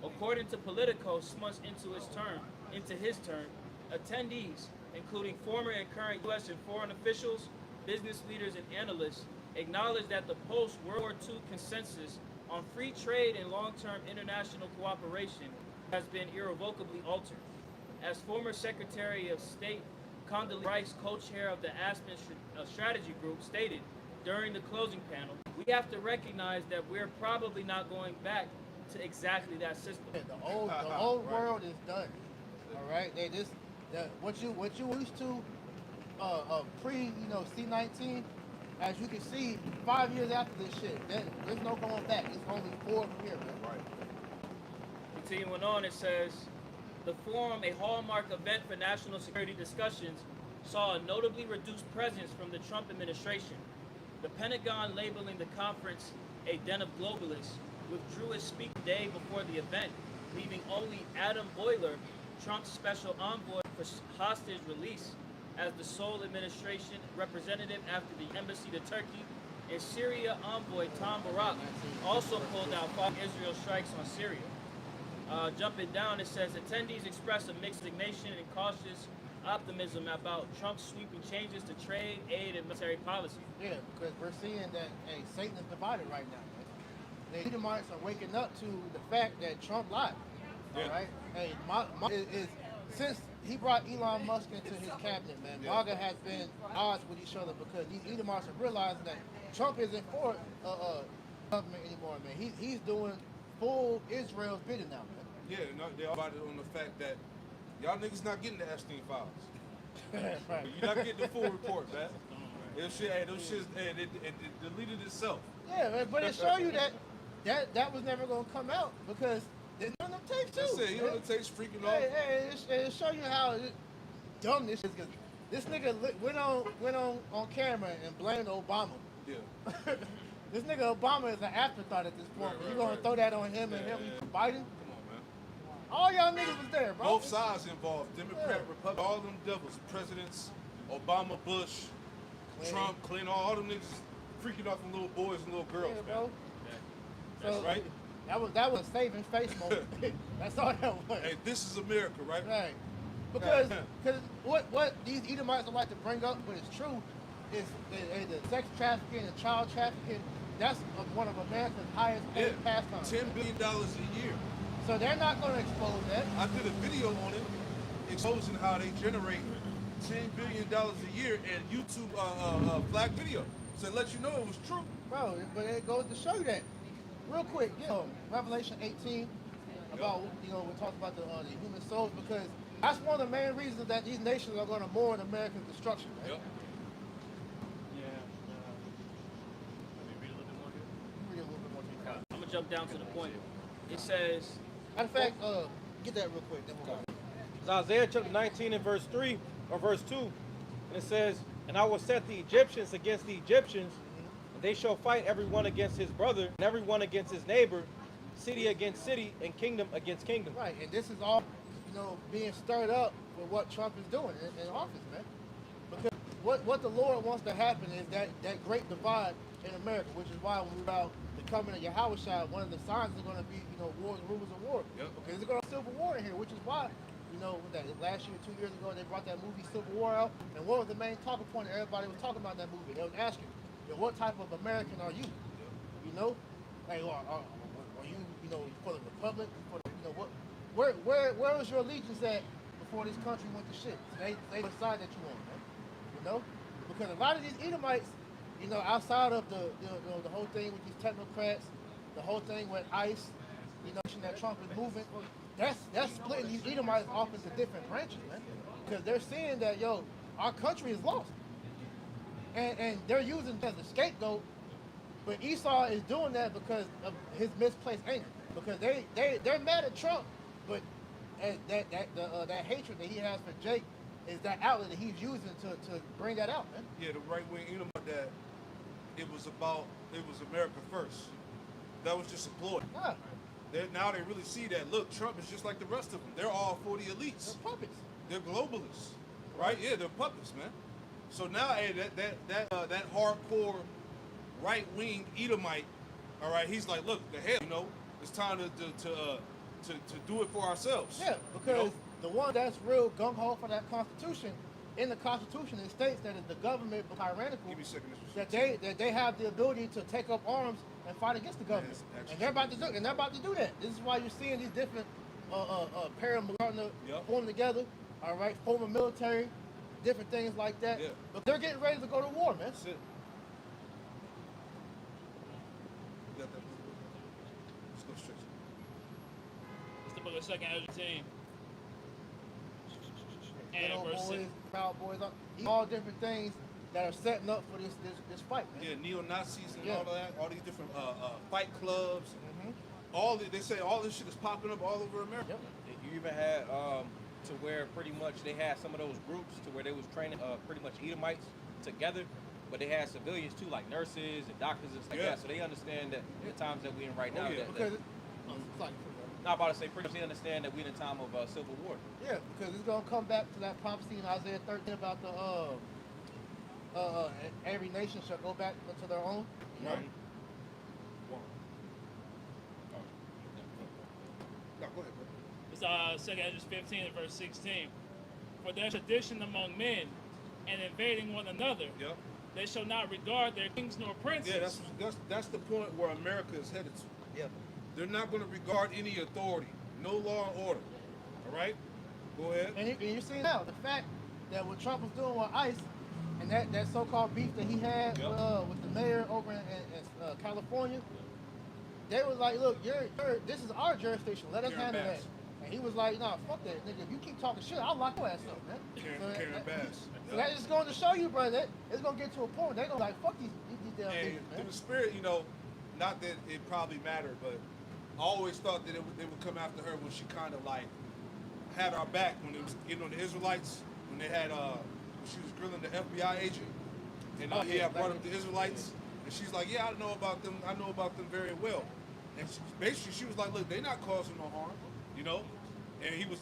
According to Politico, 6 months into his term, attendees, including former and current U.S. and foreign officials, business leaders, and analysts, acknowledge that the post-World War II consensus on free trade and long-term international cooperation has been irrevocably altered. As former Secretary of State Condoleezza Rice, co-chair of the Aspen Strategy Group, stated during the closing panel, we have to recognize that we're probably not going back to exactly that system. The old world is done. All right, what you used to pre C-19, as you can see, 5 years after this shit, there's no going back. It's only forward from here, man. Right. Continuing on, it says, the forum, a hallmark event for national security discussions, saw a notably reduced presence from the Trump administration. The Pentagon, labeling the conference a den of globalists, withdrew its speaker the day before the event, leaving only Adam Boehler, Trump's special envoy for hostage release, as the sole administration representative after the embassy to Turkey, and Syria envoy Tom Barak also pulled out following Israel strikes on Syria. Jumping down, it says attendees express a mixed indignation and cautious optimism about Trump's sweeping changes to trade, aid, and military policy. Yeah, because we're seeing that Satan is divided right now. Man. The Edomites are waking up to the fact that Trump lied. Yeah. All right, since he brought Elon Musk into his cabinet, man, MAGA has been at odds with each other because these Edomites are realizing that Trump isn't for government anymore, man. He's doing full Israel's bidding now, man. Yeah, no, they're about it on the fact that y'all niggas not getting the Epstein files. Right. You're not getting the full report, man. Them shits, it deleted itself. Yeah, man, but it show you that was never gonna come out because there's none of them tapes too. That's it. He on the tapes freaking off. Hey, it show you how dumb this is. Cause this nigga went on camera and blamed Obama. Yeah. This nigga Obama is an afterthought at this point. Right, You gonna throw that on him and him Biden? Come on, man. All y'all niggas was there, bro. Both sides involved. Democrat, Republican, all them devils. Presidents, Obama, Bush, Trump, Clinton, all them niggas freaking off them little boys and little girls, Yeah, man. bro. That's right. That was a saving face moment. That's all that was. Hey, this is America, right? Right. Because what these Edomites like to bring up, but it's true, is the sex trafficking and child trafficking. That's one of America's highest paid pastimes. $10 billion a year. So they're not going to expose that. I did a video on it, exposing how they generate $10 billion a year in YouTube black video. So it lets you know it was true. Bro, but it goes to show you that. Real quick, Revelation 18, about, we talked about the human souls, because that's one of the main reasons that these nations are going to mourn America's destruction, right? Yep. I'm gonna jump down to the point. It says, Matter of fact, get that real quick. Then we'll go. It's Isaiah chapter 19 and verse 3 or verse 2, and it says, "And I will set the Egyptians against the Egyptians, and they shall fight every one against his brother, and every one against his neighbor, city against city, and kingdom against kingdom." Right, and this is all, being stirred up with what Trump is doing in office, man. Because what the Lord wants to happen is that great divide in America, which is why when we're about the coming of Yahushua, one of the signs is going to be, wars and rumors of war. Yep. Because there's going to be civil war in here, which is why, last year, 2 years ago, they brought that movie Civil War out. And what was the main talking point? Everybody was talking about that movie. They was asking, what type of American are you? Like, are you, for the Republic? For the, where was your allegiance at before this country went to shit? So they decide that you want, man. Because a lot of these Edomites, outside of the whole thing with these technocrats the whole thing with ICE, that Trump is moving, that's splitting these Edomites off into different branches, man. Because they're seeing that, our country is lost. And they're using it as a scapegoat, but Esau is doing that because of his misplaced anger. Because they're mad at Trump, but that hatred that he has for Jake is that outlet that he's using to bring that out, man. Yeah, the right wing Edomite that it was America first. That was just a ploy. Yeah. Now they really see that, look, Trump is just like the rest of them. They're all for the elites. They're puppets. They're globalists, right? Yeah, they're puppets, man. So now, hey, that hardcore right wing Edomite, all right, he's like, look, the hell, it's time to do it for ourselves. Yeah, because the one that's real gung ho for that Constitution, in the Constitution it states that if the government is tyrannical, Give me a second, that they have the ability to take up arms and fight against the government, and they're about to do that. This is why you're seeing these different paramilitary forming together, all right, forming military, different things like that. Yeah. But they're getting ready to go to war, man. That's it. You got that? Let's go straight. It's the book of 2nd Ezra 10. Good old And verse boys, 6. Proud Boys, all different things that are setting up for this fight, man. Yeah, neo-Nazis and Yeah. all of that, all these different fight clubs. Mm-hmm. They say all this shit is popping up all over America. Yep. You even had to where pretty much they had some of those groups to where they was training pretty much Edomites together, but they had civilians too, like nurses and doctors and stuff like that. So they understand that the times that we're in right now. Because Not about to say pretty much they understand that we're in a time of civil war. yeah, because it's gonna come back to that prophecy in Isaiah 13 about the every nation shall go back to their own. Right. No, go ahead, bro. It's 2nd Ezra 15 and verse 16. For their tradition among men and invading one another, Yep. they shall not regard their kings nor princes. Yeah, that's the point where America is headed to. Yeah. They're not going to regard any authority, no law and order. All right, go ahead. And you see now the fact that what Trump was doing with ICE and that so-called beef that he had with the mayor over in California, they was like, look, this is our jurisdiction. Let us Karen handle Bass. that. And he was like, nah, fuck that, nigga. If you keep talking shit, I'll lock your ass up, man. Karen Bass. So that's just going to show you, brother, that it's going to get to a point. They're going to like, fuck these damn And niggas, man. through the spirit, not that it probably mattered, but I always thought that they would come after her when she kind of like had our back when it was getting on the Israelites, when they had when she was grilling the FBI agent, and he had brought up the Israelites, and she's like, yeah, I know about them very well, and she was like, look, they're not causing no harm, and she was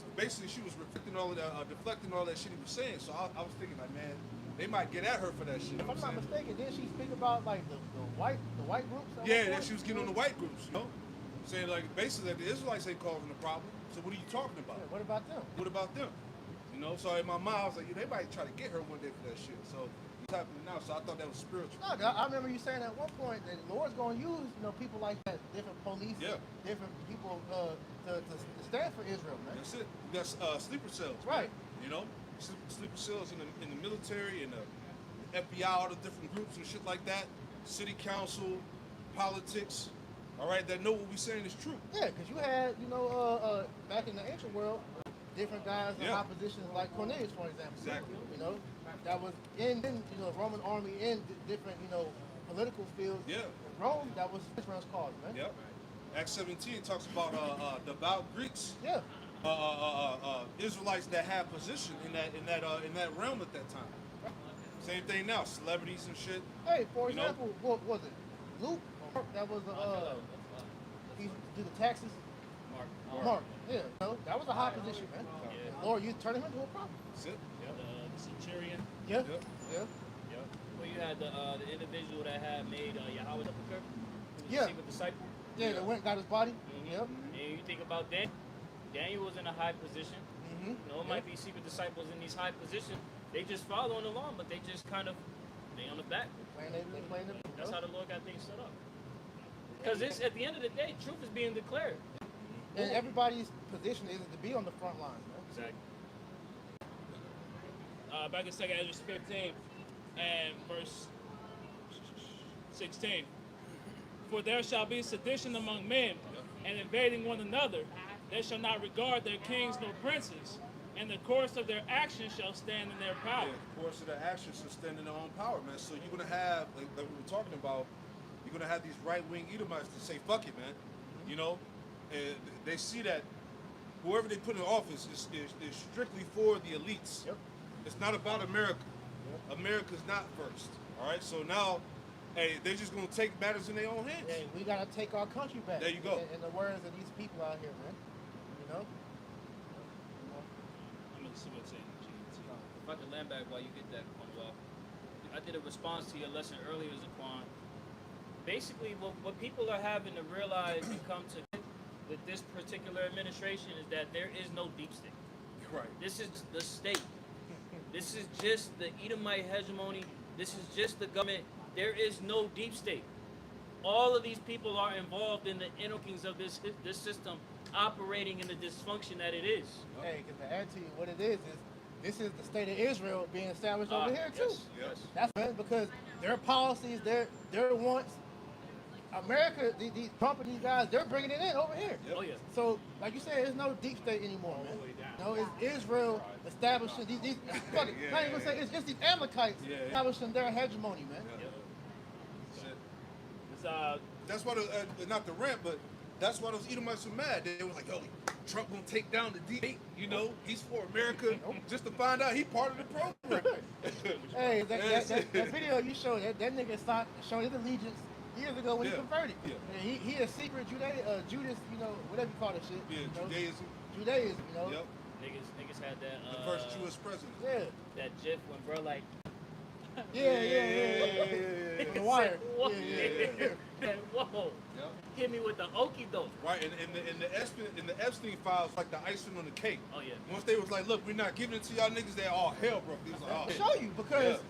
deflecting all that shit he was saying. So I was thinking like, man, they might get at her for that shit. If I'm not mistaken, didn't she speak about like the white groups? Yeah, that she was getting on the white groups, saying like basically that the Israelites ain't causing the problem. So what are you talking about? Yeah, what about them? What about them? So in my mind I was like, they might try to get her one day for that shit. So it's happening now. So I thought that was spiritual. No, I remember you saying at one point that the Lord's going to use people like that, different police, different people to stand for Israel, man. That's it. You got sleeper cells, right? Sleeper cells in the military and the FBI, all the different groups and shit like that. City council, politics. All right, that know what we're saying is true. Yeah, because you had, back in the ancient world, different guys in oppositions like Cornelius, for example. Exactly. That was in Roman army in different, political fields. Yeah. Rome, that was Israel's cause, man. Yep. Acts 17 talks about devout Greeks. Yeah. Israelites that had position in that realm at that time. Same thing now, celebrities and shit. Hey, for example, what was it? Luke, that was he did the taxes. Mark. Yeah, that was a high position, man. Yeah. Lord, you turn him into a prophet. That's it. The centurion. Yeah. Yep. Yeah. Well, you had the individual that had made Yahweh the Booker. Yeah. The disciple. Yeah, they went and got his body. Yep. And you think about Daniel. Daniel was in a high position. It might be secret disciples in these high positions. They just following along, but they just kind of they on the back. They playing them. That's how the Lord got things set up. Because it's at the end of the day, truth is being declared. And everybody's position isn't to be on the front line, man. Exactly. Back in 2nd Ezra 15 and verse 16. For there shall be sedition among men, and invading one another. They shall not regard their kings nor princes, and the course of their actions shall stand in their power. Yeah, the course of their actions should stand in their own power, man. So you're gonna have, like we were talking about, you're gonna have these right-wing Edomites to say, "Fuck it, man," you know, and they see that whoever they put in office is strictly for the elites. Yep. It's not about America. Yep. America's not first. All right. So now, hey, they're just gonna take matters in their own hands. Hey, we gotta take our country back. There you go. In the words of these people out here, man. You know. I'm gonna see what's saying. If I could land back while you get that, well, I did a response to your lesson earlier, Zaquan. Basically, what people are having to realize and come to with this particular administration is that there is no deep state. Right. This is the state. This is just the Edomite hegemony. This is just the government. There is no deep state. All of these people are involved in the inner workings of this system operating in the dysfunction that it is. Hey, because to add to you, what it is this is the state of Israel being established over here too. Yes, yes. That's right, because their policies, their wants, America, these Trump and these guys, they're bringing it in over here. Oh yeah. So, like you said, there's no deep state anymore, man. No, it's Israel establishing these fuck it, not even gonna say it's these Amalekites establishing their hegemony, man. Shit. It's, That's why not the rant, but that's why those Edomites were mad. They were like, "Yo, Trump gonna take down the deep. You know, he's for America." Just to find out he part of the program. Hey, that video you showed, that nigga showed his allegiance years ago when he converted. Yeah. And he a secret Judas, you know, whatever you call that shit. Yeah, you know? Judaism. Judaism, you know. Yep. Niggas had that The first Jewish president. Yeah. that GIF when bro like Yeah. The wire. Whoa. Yeah. Whoa. Yep. Hit me with the okie doke. Right, and in the Epstein files, like the icing on the cake. Oh yeah. Once they was like, "Look, we're not giving it to y'all niggas," they all hell broke. He was like, "Oh, I'll show you because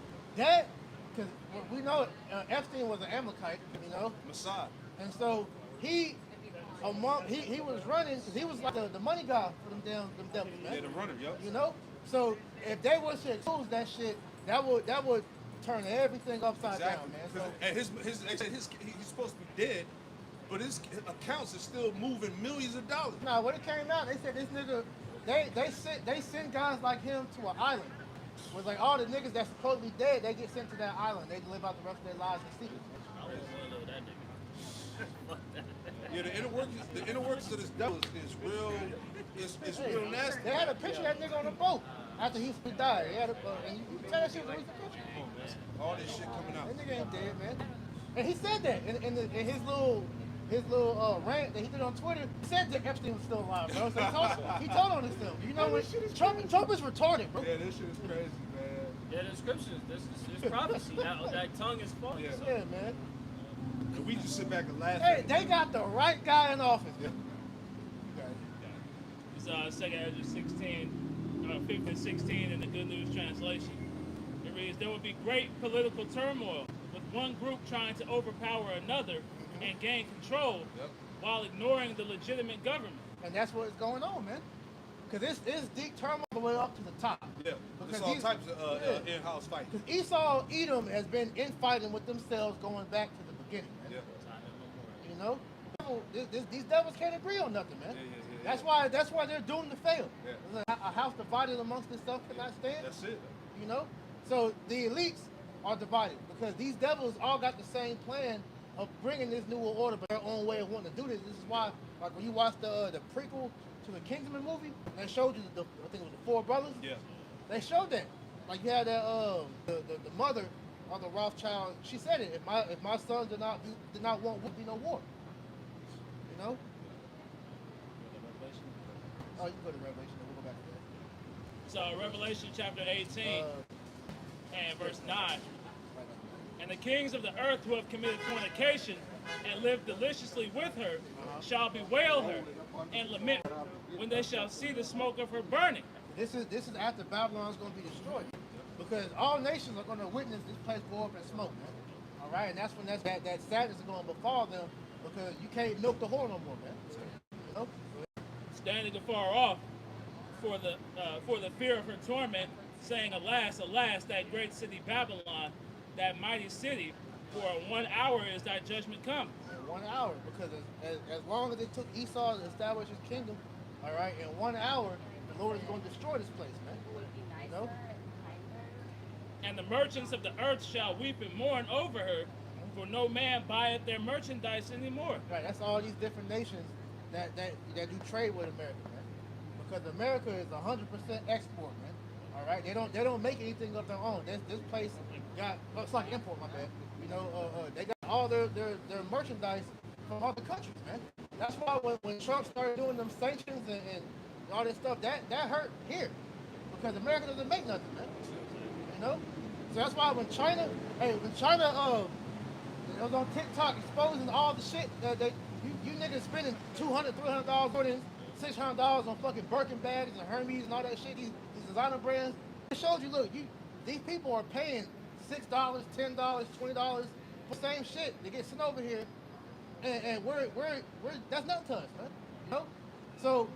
because we know Epstein was an Amalekite, you know, Messiah." and so he was running. He was like the money guy for them devils, man. Yeah, the runner. Yep. You know, so if they was to expose that shit, that would turn everything upside down, man. So, And he's supposed to be dead, but his accounts are still moving millions of dollars. now when it came out, they said this nigga, they send guys like him to an island. With like all the niggas that's supposedly dead, they get sent to that island. They live out the rest of their lives in secret. I wouldn't want to live with that nigga. Fuck that. Yeah, the inner workings of this devil is real. It's real nasty. They had a picture of that nigga on the boat after he died. They had and you can tell that shit was a recent picture. All this shit coming out. That nigga ain't dead, man. And he said that in his little rant that he did on Twitter. He said that Epstein was still alive, bro. So he told on himself. You know what? Trump is retarded, bro. Yeah, this shit is crazy, man. Yeah, the scriptures. This prophecy. That tongue is false. Yeah. Yeah, man. And we just sit back and laugh. Hey, they got the right guy in office. Yeah. It's 2 Ezra 16, 5 and 16 in the Good News translation. It reads, "There will be great political turmoil, with one group trying to overpower another and gain control while ignoring the legitimate government." And that's what's going on, man. Because it's deep turmoil all the way up to the top. Yeah. There's all types of in-house fighting. Because Esau, Edom has been infighting with themselves going back to the beginning, man. Yeah. You know? These devils can't agree on nothing, man. Yeah. That's why they're doomed to fail. Yeah. A house divided amongst itself cannot stand. That's it. You know? So the elites are divided because these devils all got the same plan of bringing this new world order, but their own way of wanting to do this. This is why, like when you watch the prequel to the Kingsman movie, they showed you I think it was the four brothers. Yeah. They showed that. Like you had that the mother of the Rothschild. She said it. If my son did not want, would be no war. You know. Oh, you can go to Revelation. We'll go back to that. So Revelation chapter 18 and verse 9. "And the kings of the earth who have committed fornication and lived deliciously with her shall bewail her and lament when they shall see the smoke of her burning." This is after Babylon's going to be destroyed, because all nations are going to witness this place go up in smoke, man. All right, and that's when that sadness is going to befall them, because you can't milk the whore no more, man. You know? Standing afar off for the fear of her torment, saying, "Alas, alas, that great city Babylon, that mighty city, for 1 hour is thy judgment come." 1 hour, because as long as it took Esau to establish his kingdom, all right, in 1 hour, the Lord is going to destroy this place, man. You know? And the merchants of the earth shall weep and mourn over her, for no man buyeth their merchandise anymore. Right, that's all these different nations that do trade with America, man. Because America is 100% export, man. All right, they don't make anything of their own. This place got, well, it's like import, my bad. You know, they got all their merchandise from other countries, man. That's why when Trump started doing them sanctions and all this stuff, that hurt here, because America doesn't make nothing, man. You know, so that's why when China it was on TikTok exposing all the shit that you niggas spending $200, $300 more than $600 on fucking Birkin bags and Hermes and all that shit. These designer brands. It shows you, look, these people are paying $6, $10, $20 for the same shit. They get sent over here, and we're that's nothing to us, man. You know. So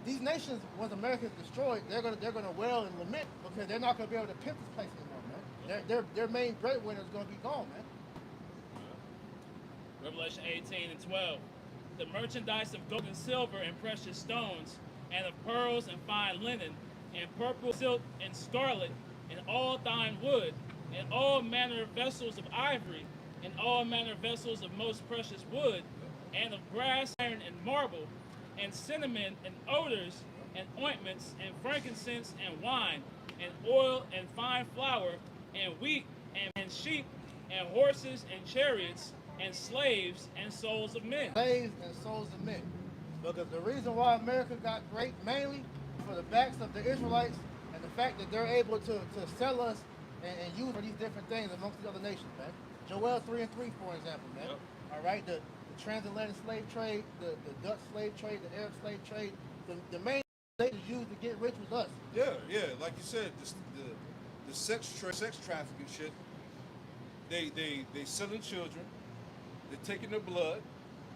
these nations, once America is destroyed, they're gonna wail and lament because they're not gonna be able to pimp this place anymore, man. Their main breadwinner is gonna be gone, man. Revelation 18 and 12. The merchandise of gold and silver and precious stones, and of pearls and fine linen, and purple silk and scarlet, and all thine wood, and all manner of vessels of ivory, and all manner of vessels of most precious wood, and of brass, iron, and marble, and cinnamon, and odors, and ointments, and frankincense, and wine, and oil, and fine flour, and wheat, and sheep, and horses, and chariots, and slaves, and souls of men. Slaves and souls of men. Because the reason why America got great, mainly for the backs of the Israelites and the fact that they're able to sell us and use for these different things amongst the other nations, man. Joel 3 and 3, for example, man. Yep. All right, the transatlantic slave trade, the Dutch slave trade, the Arab slave trade, the main they used to get rich was us. Yeah, like you said, the sex trafficking shit. They selling children. They're taking their blood.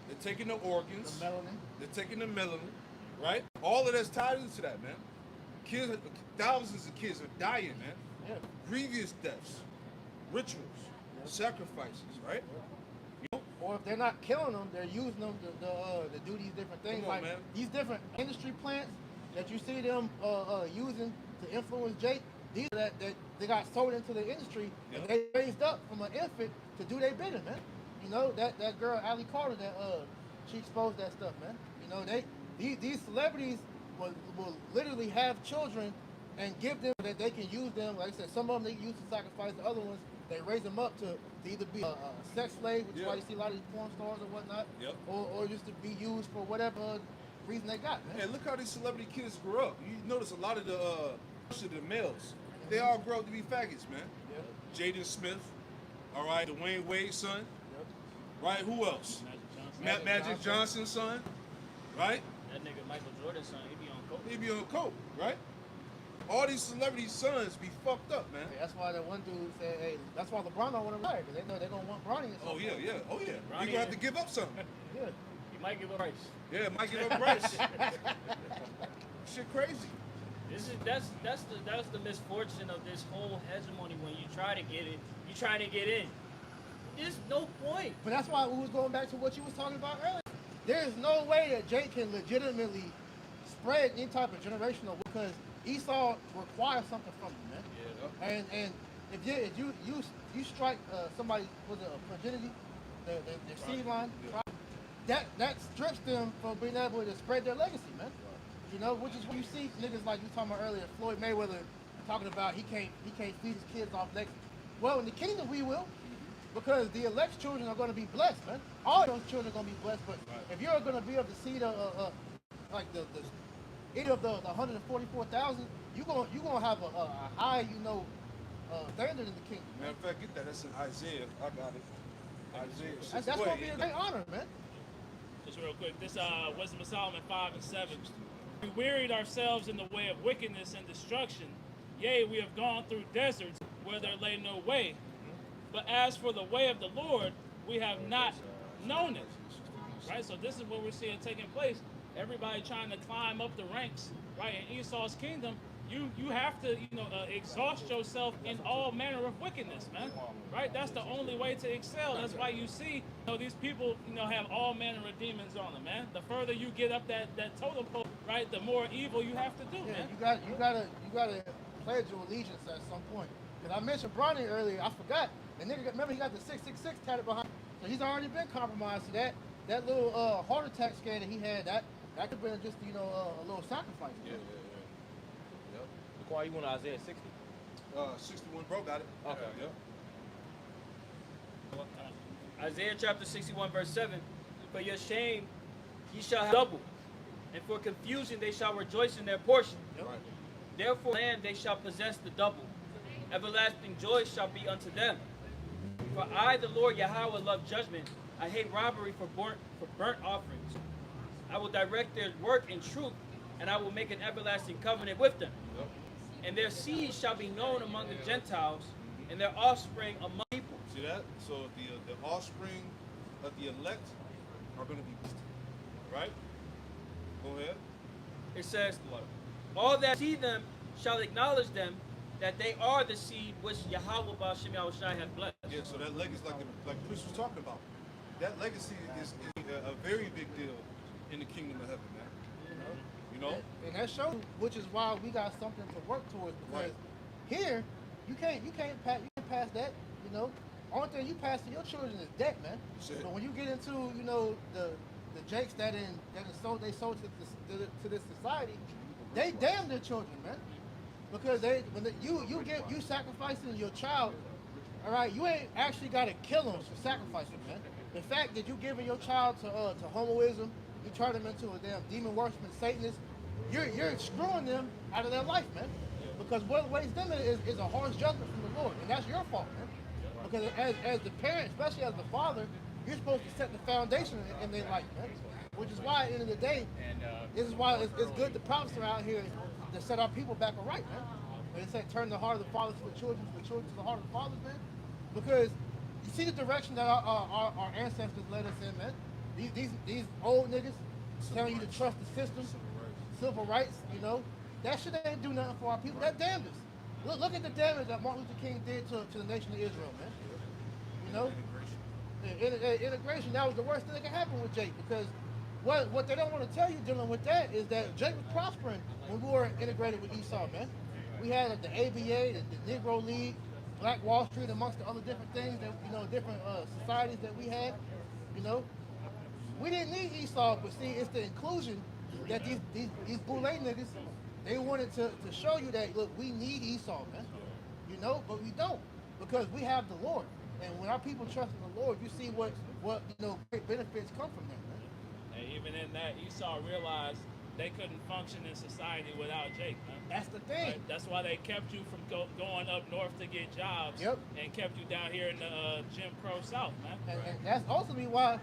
They're taking their organs. The melanin. They're taking the melanin, right? All of that's tied into that, man. Kids, thousands of kids are dying, man. Yeah. Grievous deaths, rituals, sacrifices, right? You know? Or if they're not killing them, they're using them to do these different things. Come on, like man. These different industry plants that you see them using to influence Jake. These that they got sold into the industry, Yep. and they raised up from an infant to do their bidding, man. You know, that girl Ali Carter, that she exposed that stuff, man. You know, these celebrities will literally have children and give them that they can use them. Like I said, some of them they use to sacrifice. The other ones they raise them up to either be a sex slave, which is why you see a lot of these porn stars or whatnot, Yep. or just to be used for whatever reason they got, man. And look how these celebrity kids grew up. You notice a lot of the males, they all grow up to be faggots, man. Yep. Jaden Smith, all right, Dwayne Wade's son, Yep. right? Who else? Magic Johnson. Magic Johnson's son, right? That nigga Michael Jordan's son, he be on coke. He be on coke, right? All these celebrity sons be fucked up, man. That's why that one dude said, "Hey, that's why LeBron don't want to retire because they know they're gonna want Bronny." Oh yeah. You Ronnie, gonna have to give up something. Yeah. He might give a price. Yeah, might give up Bryce. Shit crazy. That's the misfortune of this whole hegemony. When you try to get in, you try to get in. There's no point. But that's why we was going back to what you was talking about earlier. There is no way that Jake can legitimately spread any type of generational because Esau requires something from you, man. Yeah. And if you strike somebody with a progeny, their seed line, that strips them from being able to spread their legacy, man. You know, which is what you see niggas like you talking about earlier, Floyd Mayweather talking about he can't feed his kids off legacy. Well, in the kingdom we will, because the elect's children are going to be blessed, man. All those children are going to be blessed, but if you're going to be of the seed of like any of the 144,000, you're gonna have a high, standard in the kingdom. Matter of fact, get that. That's in Isaiah. I got it. Isaiah 6. That's gonna be a great honor, man. Just real quick, this Wisdom of Solomon 5 and 7. We wearied ourselves in the way of wickedness and destruction. Yea, we have gone through deserts where there lay no way. But as for the way of the Lord, we have not known it. Right? So this is what we're seeing taking place. Everybody trying to climb up the ranks, right, in Esau's kingdom, you have to exhaust yourself in all manner of wickedness, man. Right? That's the only way to excel. That's why you see these people have all manner of demons on them, man. The further you get up that totem pole, right, the more evil you have to do, man. You gotta pledge your allegiance at some point. Because I mentioned Bronny earlier, I forgot. And nigga, remember he got the 666 tatted behind. So he's already been compromised. So that little heart attack scare that he had, that could have been just a little sacrifice. Yeah. Yep. Why you want Isaiah 60? 61, bro, got it. Okay. Yep. Isaiah chapter 61, verse 7. For your shame ye shall have double, and for confusion they shall rejoice in their portion. Yep. Right. Therefore land they shall possess the double. Everlasting joy shall be unto them. For I, the Lord Yahweh, love judgment. I hate robbery for burnt offerings. I will direct their work in truth, and I will make an everlasting covenant with them. Yep. And their seed shall be known among the Gentiles, and their offspring among people. See that? So the offspring of the elect are going to be blessed. Right? Go ahead. It says, all that see them shall acknowledge them, that they are the seed which Yahweh Ba'ashem Yahushai hath blessed. Yeah, so that legacy, like Chris was talking about, that legacy is a very big deal in the kingdom of heaven, man. You know? And that shows, which is why we got something to work towards. Because here, you can't pass that. Only thing you pass to your children is debt, man. Shit. But when you get into the Jakes that sold to this society, they damn their children, man. Because you sacrificing your child, all right, you ain't actually got to kill them for sacrificing, man. The fact that you giving your child to homoism, you turn them into a damn demon worshiping Satanist, you're screwing them out of their life, man. Because what waits them is a harsh judgment from the Lord, and that's your fault, man. Because as the parent, especially as the father, you're supposed to set the foundation in their life, man. Which is why, at the end of the day, this is why it's good the prophets are out here to set our people back right, man. And they say turn the heart of the fathers to the children to the heart of the fathers, man. Because you see the direction that our ancestors led us in, man. These old niggas telling you to trust the system, civil rights, that shit ain't do nothing for our people. That damned us. Look at the damage that Martin Luther King did to the nation of Israel, man. Integration. That was the worst thing that could happen with Jake, because what they don't want to tell you dealing with that is that Jake was prospering when we were integrated with Esau, man. We had the ABA, the Negro League, Black Wall Street, amongst the other different things that different societies that we had. We didn't need Esau, but see, it's the inclusion that these boule niggas, they wanted to show you that, look, we need Esau, man. But we don't, because we have the Lord. And when our people trust in the Lord, you see what great benefits come from that, man. And even in that, Esau realized they couldn't function in society without Jake, man. That's the thing. Right? That's why they kept you from going up north to get jobs. Yep. And kept you down here in the Jim Crow South, man. And that's ultimately why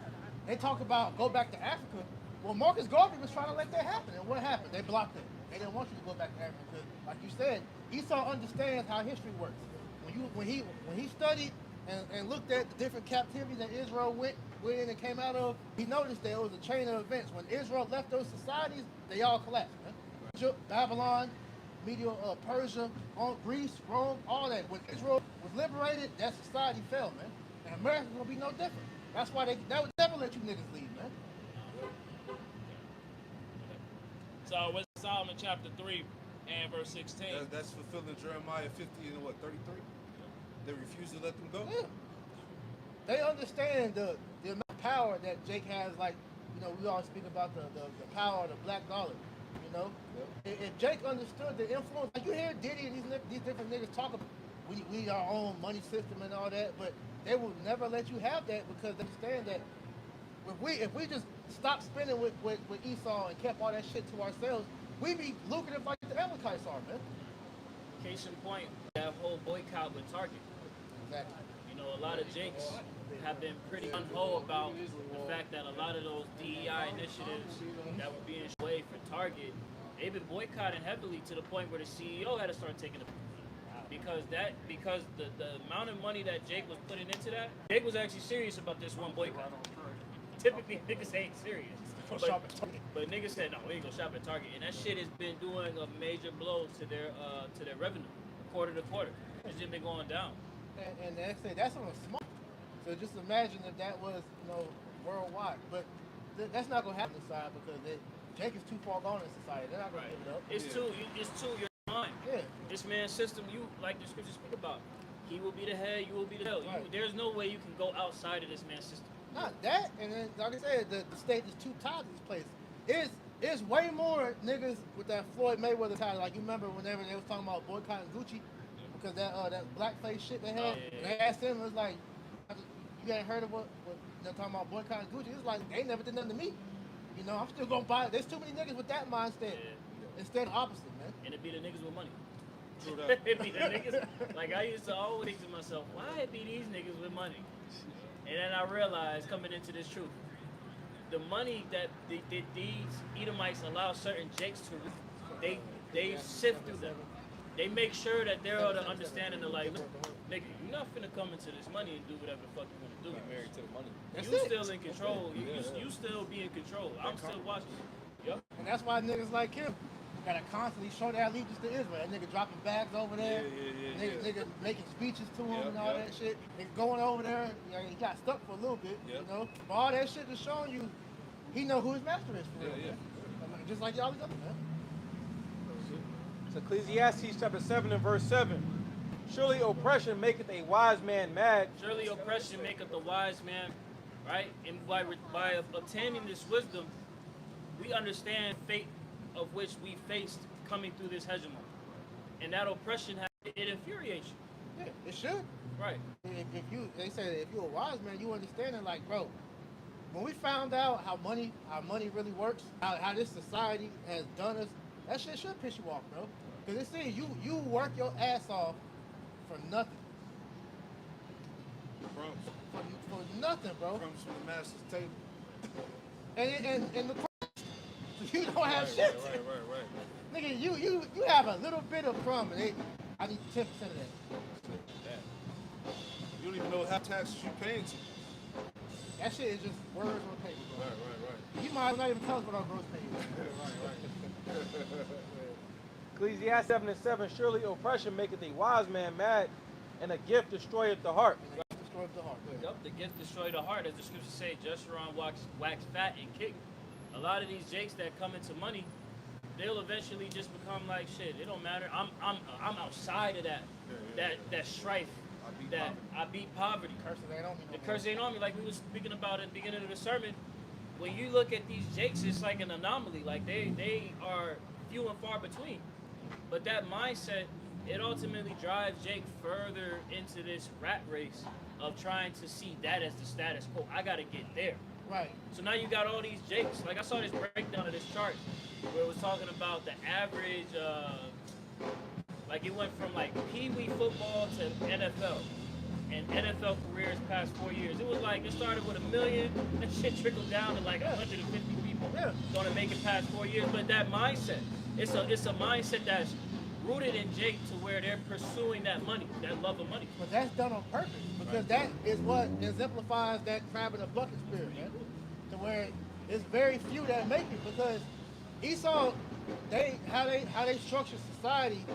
they talk about go back to Africa. Well, Marcus Garvey was trying to let that happen, and what happened? They blocked it. They didn't want you to go back to Africa because, like you said, Esau understands how history works. When he studied and looked at the different captivities that Israel went in and came out of, he noticed that it was a chain of events. When Israel left those societies, they all collapsed, man. Egypt, Babylon, Persia, Greece, Rome, all that. When Israel was liberated, that society fell, man. And America's gonna be no different. That's why they would never let you niggas leave, man. So with Solomon chapter 3 and verse 16. That's fulfilling Jeremiah 50 and 33? They refuse to let them go? Yeah. They understand the amount of power that Jake has, like, we always speak about the power of the black dollar, If Jake understood the influence, like you hear Diddy and these different niggas talk about we need our own money system and all that, but they will never let you have that because they understand that if we just stopped spending with Esau and kept all that shit to ourselves, we'd be lucrative like the Amalekites are, man. Case in point, that whole boycott with Target. Exactly. A lot of Jakes have been pretty gung-ho about the fact that a lot of those DEI initiatives that were being swayed for Target, they've been boycotting heavily to the point where the CEO had to start taking a because the amount of money that Jake was putting into that, Jake was actually serious about this one boycott. Typically, niggas ain't serious. But But niggas said, no, we ain't gonna shop at Target. And that shit has been doing a major blow to their revenue, quarter to quarter. It's just been going down. And that's on a small. So just imagine if that was, worldwide. But that's not gonna happen inside because Jake is too far gone in society. They're not gonna give it up. It's too your mind. Yeah. This man's system, you like the scriptures speak about. He will be the head, you will be the tail. Right. There's no way you can go outside of this man's system. Not that, and then like I said, the state is too tied to this place. It's way more niggas with that Floyd Mayweather tie. Like you remember whenever they was talking about boycotting Gucci because that blackface shit they had. Yeah. And they asked him, it was like, you ain't heard of what they're talking about boycotting Gucci? It's like they never did nothing to me. I'm still gonna buy it. There's too many niggas with that mindset. Yeah. Instead of opposite, man. And it be the niggas with money. True that. It be the niggas. Like I used to always think to myself, why it be these niggas with money? And then I realized coming into this truth, the money that these Edomites allow certain jakes to, they sift through them. They make sure that they're all the understanding of like, look, nigga, you're not finna come into this money and do whatever the fuck you wanna do. Be married to the money. You still in control. You still be in control. I'm still watching. Yep. And that's why niggas like him gotta constantly show their allegiance to Israel. That nigga dropping bags over there. Nigga making speeches to him and all that shit. Nigga going over there. He got stuck for a little bit, But all that shit is showing you he know who his master is for real. Man. Just like y'all other man. It's Ecclesiastes chapter 7 and verse 7. Surely oppression maketh a wise man mad. Surely oppression maketh the wise man, right? And by obtaining this wisdom, we understand fate of which we faced coming through this hegemony. And that oppression, it infuriates you. Yeah, it should. Right. They say if you're a wise man, you understand it like, bro, when we found out how money really works, how this society has done us, that shit should piss you off, bro. Because it seems you work your ass off for nothing. Crumbs. For nothing, bro. Crumbs from the master's table. And the you don't have shit. Right. Nigga, you have a little bit of crumb, and I need 10% of that. You don't even know how taxes you paying to. That shit is just words on paper, bro. Right. You might as well not even tell us what our gross pay is. Right. Ecclesiastes 7 and 7. Surely oppression maketh a wise man mad, and a gift destroyeth the heart. Destroy the heart. Yep, the gift destroy the heart, as the scriptures say, just around wax fat and kick. A lot of these jakes that come into money, they'll eventually just become like shit. It don't matter. I'm outside of that strife. I beat poverty. Curses ain't on me. The curse ain't on me. Like we was speaking about at the beginning of the sermon. When you look at these jakes, it's like an anomaly. Like they are few and far between. But that mindset, it ultimately drives Jake further into this rat race of trying to see that as the status quo. I gotta get there. Right. So now you got all these jakes. Like I saw this breakdown of this chart where it was talking about the average, like it went from like Pee Wee football to NFL. And NFL careers past 4 years. It was like, it started with 1 million, that shit trickled down to like 150 people gonna make it past 4 years. But that mindset, it's a mindset that's rooted in Jake to where they're pursuing that money, that love of money. But that's done on purpose because that is what exemplifies that crab in a bucket spirit, man. To where it's very few that make it because Esau, how they structure society,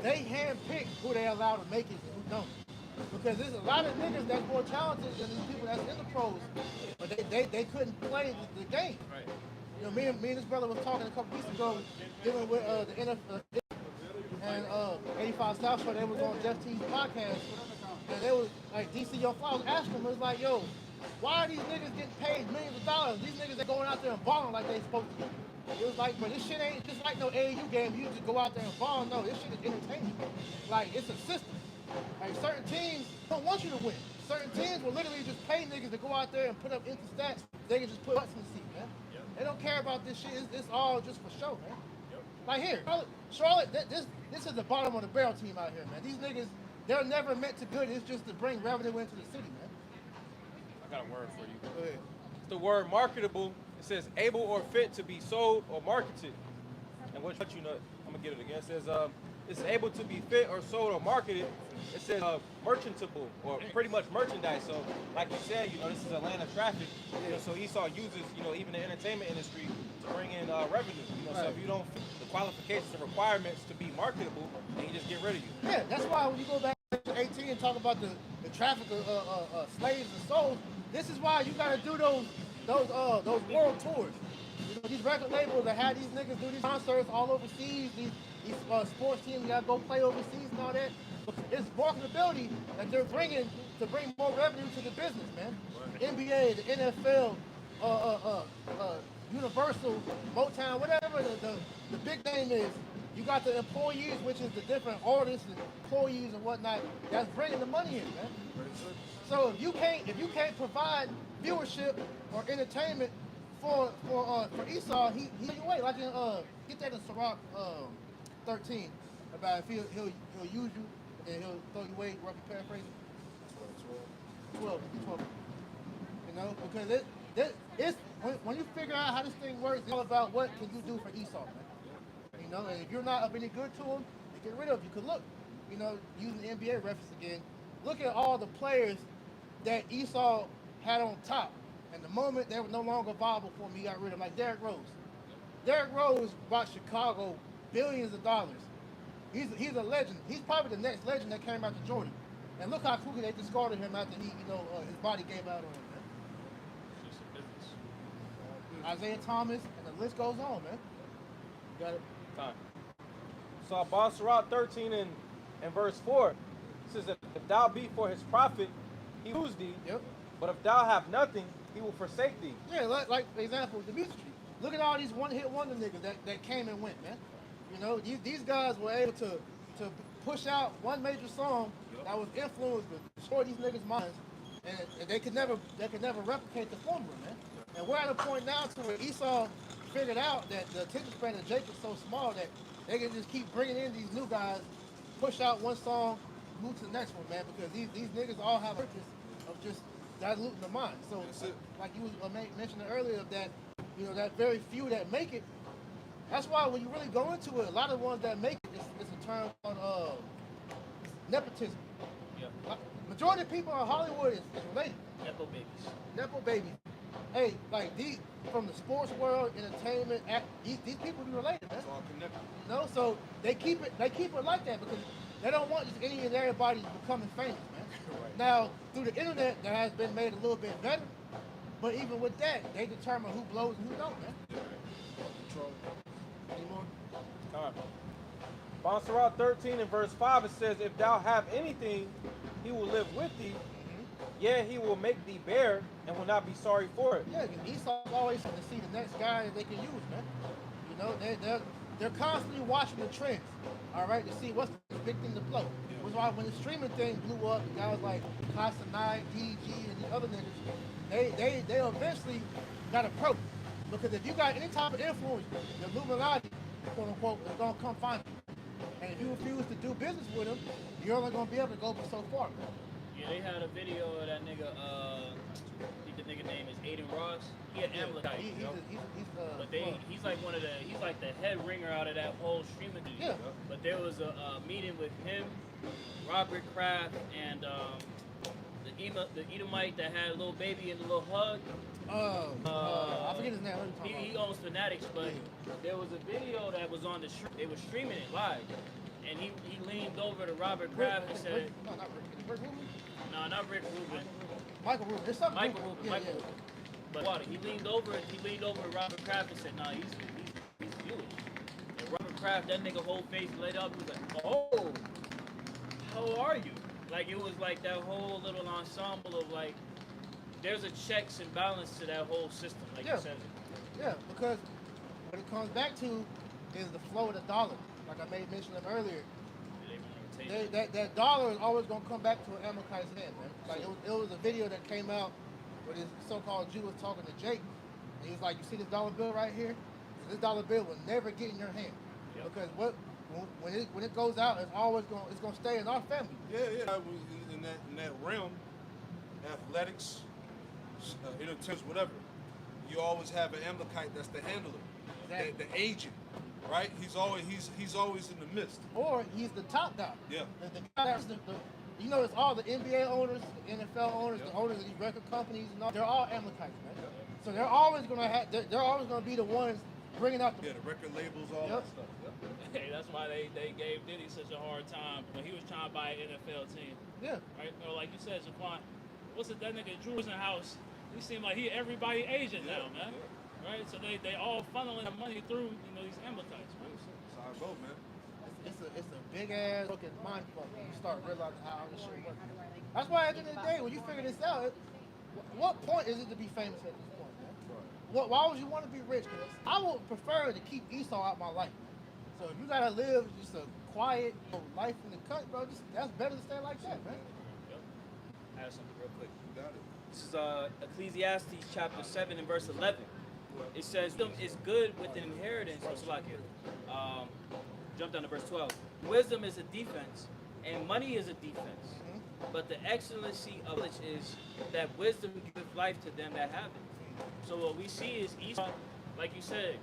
they handpick who they allow to make it and who don't. Because there's a lot of niggas that's more talented than these people that's in the pros, but they couldn't play the game. Right. Me and this brother was talking a couple weeks ago, dealing with the NFL and 85 South Show. They was on Jeff T's podcast, and they was like DC Young Fly was asking them, it was like, yo, why are these niggas getting paid millions of dollars? These niggas are going out there and balling like they supposed to. It was like, but this shit ain't just like no AAU game. You just go out there and ball. No, this shit is entertainment. Like it's a system. Like certain teams don't want you to win. Certain teams will literally just pay niggas to go out there and put up empty stats. They can just put butts in the seat, man. Yep. They don't care about this shit. It's all just for show, man. Yep. Like here, Charlotte, this is the bottom of the barrel team out here, man. These niggas, they're never meant to good. It's just to bring revenue into the city, man. I got a word for you. Go ahead. It's the word marketable. It says able or fit to be sold or marketed. And what you know, I'm gonna get it again. It says it's able to be fit or sold or marketed. It says merchantable or pretty much merchandise. So like you said, this is Atlanta traffic. So Esau uses, even the entertainment industry to bring in revenue. You know, so if you don't fit the qualifications and requirements to be marketable, then he just get rid of you. Yeah, that's why when you go back to 18 and talk about the traffic of slaves and souls, this is why you gotta do those world tours. You know, these record labels that had these niggas do these concerts all overseas, these sports teams gotta go play overseas and all that. It's marketability that they're bringing to bring more revenue to the business, man. The NBA, the NFL, Universal, Motown, whatever the big name is. You got the employees, which is the different artists and employees and whatnot. That's bringing the money in, man. So if you can't provide viewership or entertainment for Esau, he away. Like get that in Sirach 13 about if he'll use you and he'll throw you away. Roughly paraphrasing. 12. You know, because it's when you figure out how this thing works, it's all about what can you do for Esau, man. You know, and if you're not of any good to him, they get rid of you. Because look, you know, using the NBA reference again, look at all the players that Esau had on top. And the moment they were no longer viable for him, he got rid of them. Like Derrick Rose. Derrick Rose brought Chicago billions of dollars. He's a legend. He's probably the next legend that came after Jordan. And look how quickly they discarded him after his body gave out on him, man. It's just a business. Isaiah Thomas, and the list goes on, man. You got it. Time. So Sirach 13 and verse 4 it says that if thou be for his profit, he lose thee. Yep. But if thou have nothing, he will forsake thee. Yeah, like for example, the music street. Look at all these one-hit wonder niggas that came and went, man. You know, these guys were able to push out one major song that was influenced to destroy these niggas' minds, and they could never replicate the formula, man. And we're at a point now to where Esau figured out that the attention span of Jacob's so small that they can just keep bringing in these new guys, push out one song, move to the next one, man, because these niggas all have a purpose of just diluting the mind. So, like you was mentioning earlier, that, you know, that very few that make it, that's why when you really go into it, a lot of the ones that make it, it's a term called nepotism. Yeah. Majority of people in Hollywood is related. Nepo babies. Nepo babies. Hey, like these from the sports world, entertainment, these people be related, man. It's all connected. You know, so they keep it like that because they don't want just any and everybody becoming famous, man. Right. Now, through the internet, that has been made a little bit better, but even with that, they determine who blows and who don't, man. Control. Any more? Time. Sirach 13 and verse 5 it says, if thou have anything, he will live with thee. Yeah, he will make thee bear and will not be sorry for it. Yeah, because Esau's always trying to see the next guy that they can use, man. You know, they're constantly watching the trends, all right, to see what's the big thing to blow. Which is why when the streaming thing blew up, the guys like Casanai, DG, and the other niggas, they eventually got approached. Because if you got any type of influence, the Illuminati, quote unquote, is gonna come find you. And if you refuse to do business with them, you're only gonna be able to go but so far, man. Yeah, they had a video of that nigga. I think the nigga name is Aiden Ross. He had Amalekite, but he's like he's like the head ringer out of that whole streaming dude. Yeah. But there was a meeting with him, Robert Kraft, and the Edomite that had a little baby and a little hug. I forget his name. He owns Fanatics, but there was a video that was on the they were streaming it live, and he leaned over to Robert Kraft and said, No, not Rick Rubin. "No, not Rick Rubin, Michael Rubin. There's something. Michael Rubin, Yeah, Michael yeah. Rubin." But water. He leaned over to Robert Kraft and said, "Nah, he's Jewish." And Robert Kraft, that nigga whole face lit up. He was like, "Oh, how are you?" Like it was like that whole little ensemble of like. There's a checks and balance to that whole system, like you said. Yeah, because what it comes back to is the flow of the dollar. Like I made mention of earlier. That dollar is always gonna come back to an Amalekite's hand, man. Like it was a video that came out where this so-called Jew was talking to Jake, and he was like, "You see this dollar bill right here? This dollar bill will never get in your hand because when it goes out, it's gonna stay in our family." Yeah. In that realm, athletics, entertainment, whatever, you always have an Amalekite that's the handler, the agent, right? He's always in the midst. Or he's the top guy. Yeah. The guy that's you know, it's all the NBA owners, the NFL owners, the owners of these record companies, and all, they're all Amalekites, man. So they're always gonna have. They're always gonna be the ones bringing out the. Yeah, the record labels, all Yep. that stuff. Yep. Hey, that's why they gave Diddy such a hard time when he was trying to buy an NFL team. Yeah. Right? Or like you said, Jaquan, what's it, that nigga Drew House? He seemed like he everybody agent now, man. Yeah. Right? So they all funneling the money through, these Amalekites, man. That's how I go, man. It's a big ass fucking mind fuck when you start realizing how this shit works. That's why at the end of the day, when you figure this out, what point is it to be famous at this point, man? Why would you want to be rich? Cause I would prefer to keep Esau out my life. So if you gotta live just a quiet life in the country, bro, that's better to stay like that, man. I have something real quick. You got it. This is Ecclesiastes chapter 7 and verse 11. It says, wisdom is good with an inheritance. Oh, Salakia. Jump down to verse 12. Wisdom is a defense, and money is a defense. But the excellency of it is that wisdom gives life to them that have it. So what we see is Esau, like you said,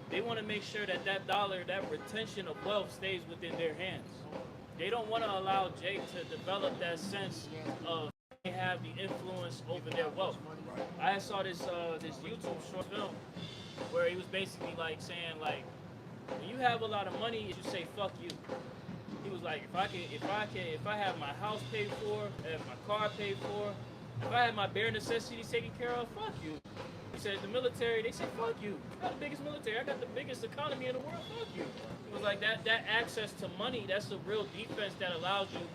they want to make sure that that dollar, that retention of wealth stays within their hands. They don't want to allow Jake to develop that sense of they have the influence over their wealth. I saw this this YouTube short film where he was basically like saying like, when you have a lot of money, you say fuck you. He was like, if I have my house paid for, if my car paid for, if I have my bare necessities taken care of, fuck you. He said the military, they say fuck you. I got the biggest military, I got the biggest economy in the world, fuck you. It was like that access to money, that's a real defense that allows you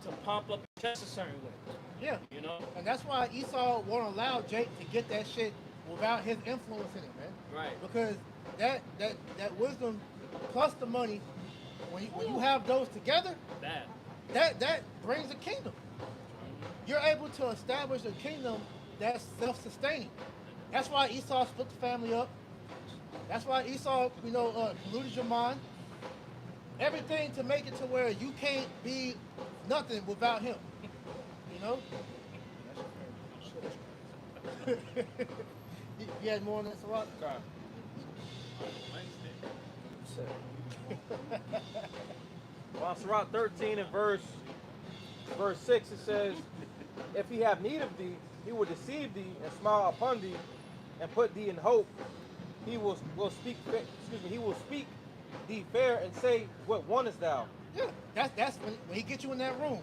to pump up your chest a certain way. Yeah. You know? And that's why Esau won't allow Jake to get that shit without his influence in it, man. Right. Because that wisdom plus the money, when you have those together, that brings a kingdom. You're able to establish a kingdom that's self-sustaining. That's why Esau split the family up. That's why Esau, polluted your mind. Everything to make it to where you can't be nothing without him. You know? You had more on that, Sarat? Well, Surah 13 and verse 6, it says, if he have need of thee, he will deceive thee and smile upon thee and put thee in hope. He will speak thee fair and say, what wantest thou? Yeah, that's when he gets you in that room.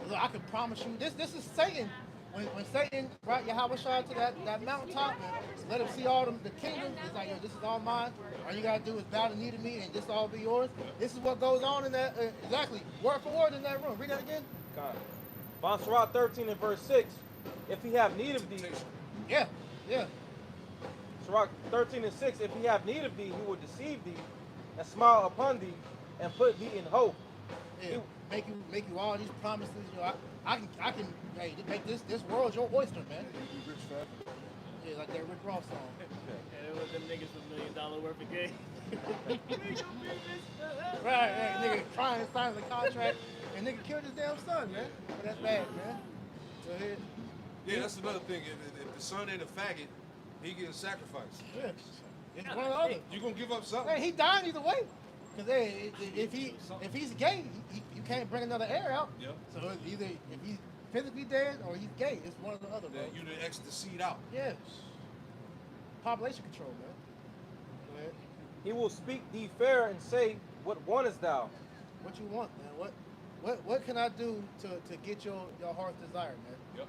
Look, I can promise you, this is Satan. When Satan brought Yahweh Shai to that mountaintop and let him see all the kingdom, it's like, yo, this is all mine. All you gotta do is bow the knee to me and this all be yours. This is what goes on in that, exactly, word for word in that room. Read that again. God. Surah 13 and verse 6, if he have need of thee. Yeah. Surah 13 and 6, if he have need of thee, he will deceive thee and smile upon thee and put thee in hope. Yeah. Make you all these promises. I can hey, make this world your oyster, man. Yeah, like that Rick Ross song. And it was them niggas with $1 million worth of game. Right, nigga trying to sign the contract and nigga killed his damn son, man. But that's bad, man. Go ahead. Yeah, that's another thing. If the son ain't a faggot, he getting sacrificed. Yeah. It's one or the other. You gonna give up something? Hey, he died either way. Cause hey, if he's gay, you can't bring another heir out. Yep. So it's either if he's physically dead or he's gay. It's one or the other, bro. Yeah, you done X the seed out. Yeah. Population control, man. Go ahead. He will speak thee fair and say, what wantest thou? What you want, man? What can I do to get your heart's desire, man? Yep.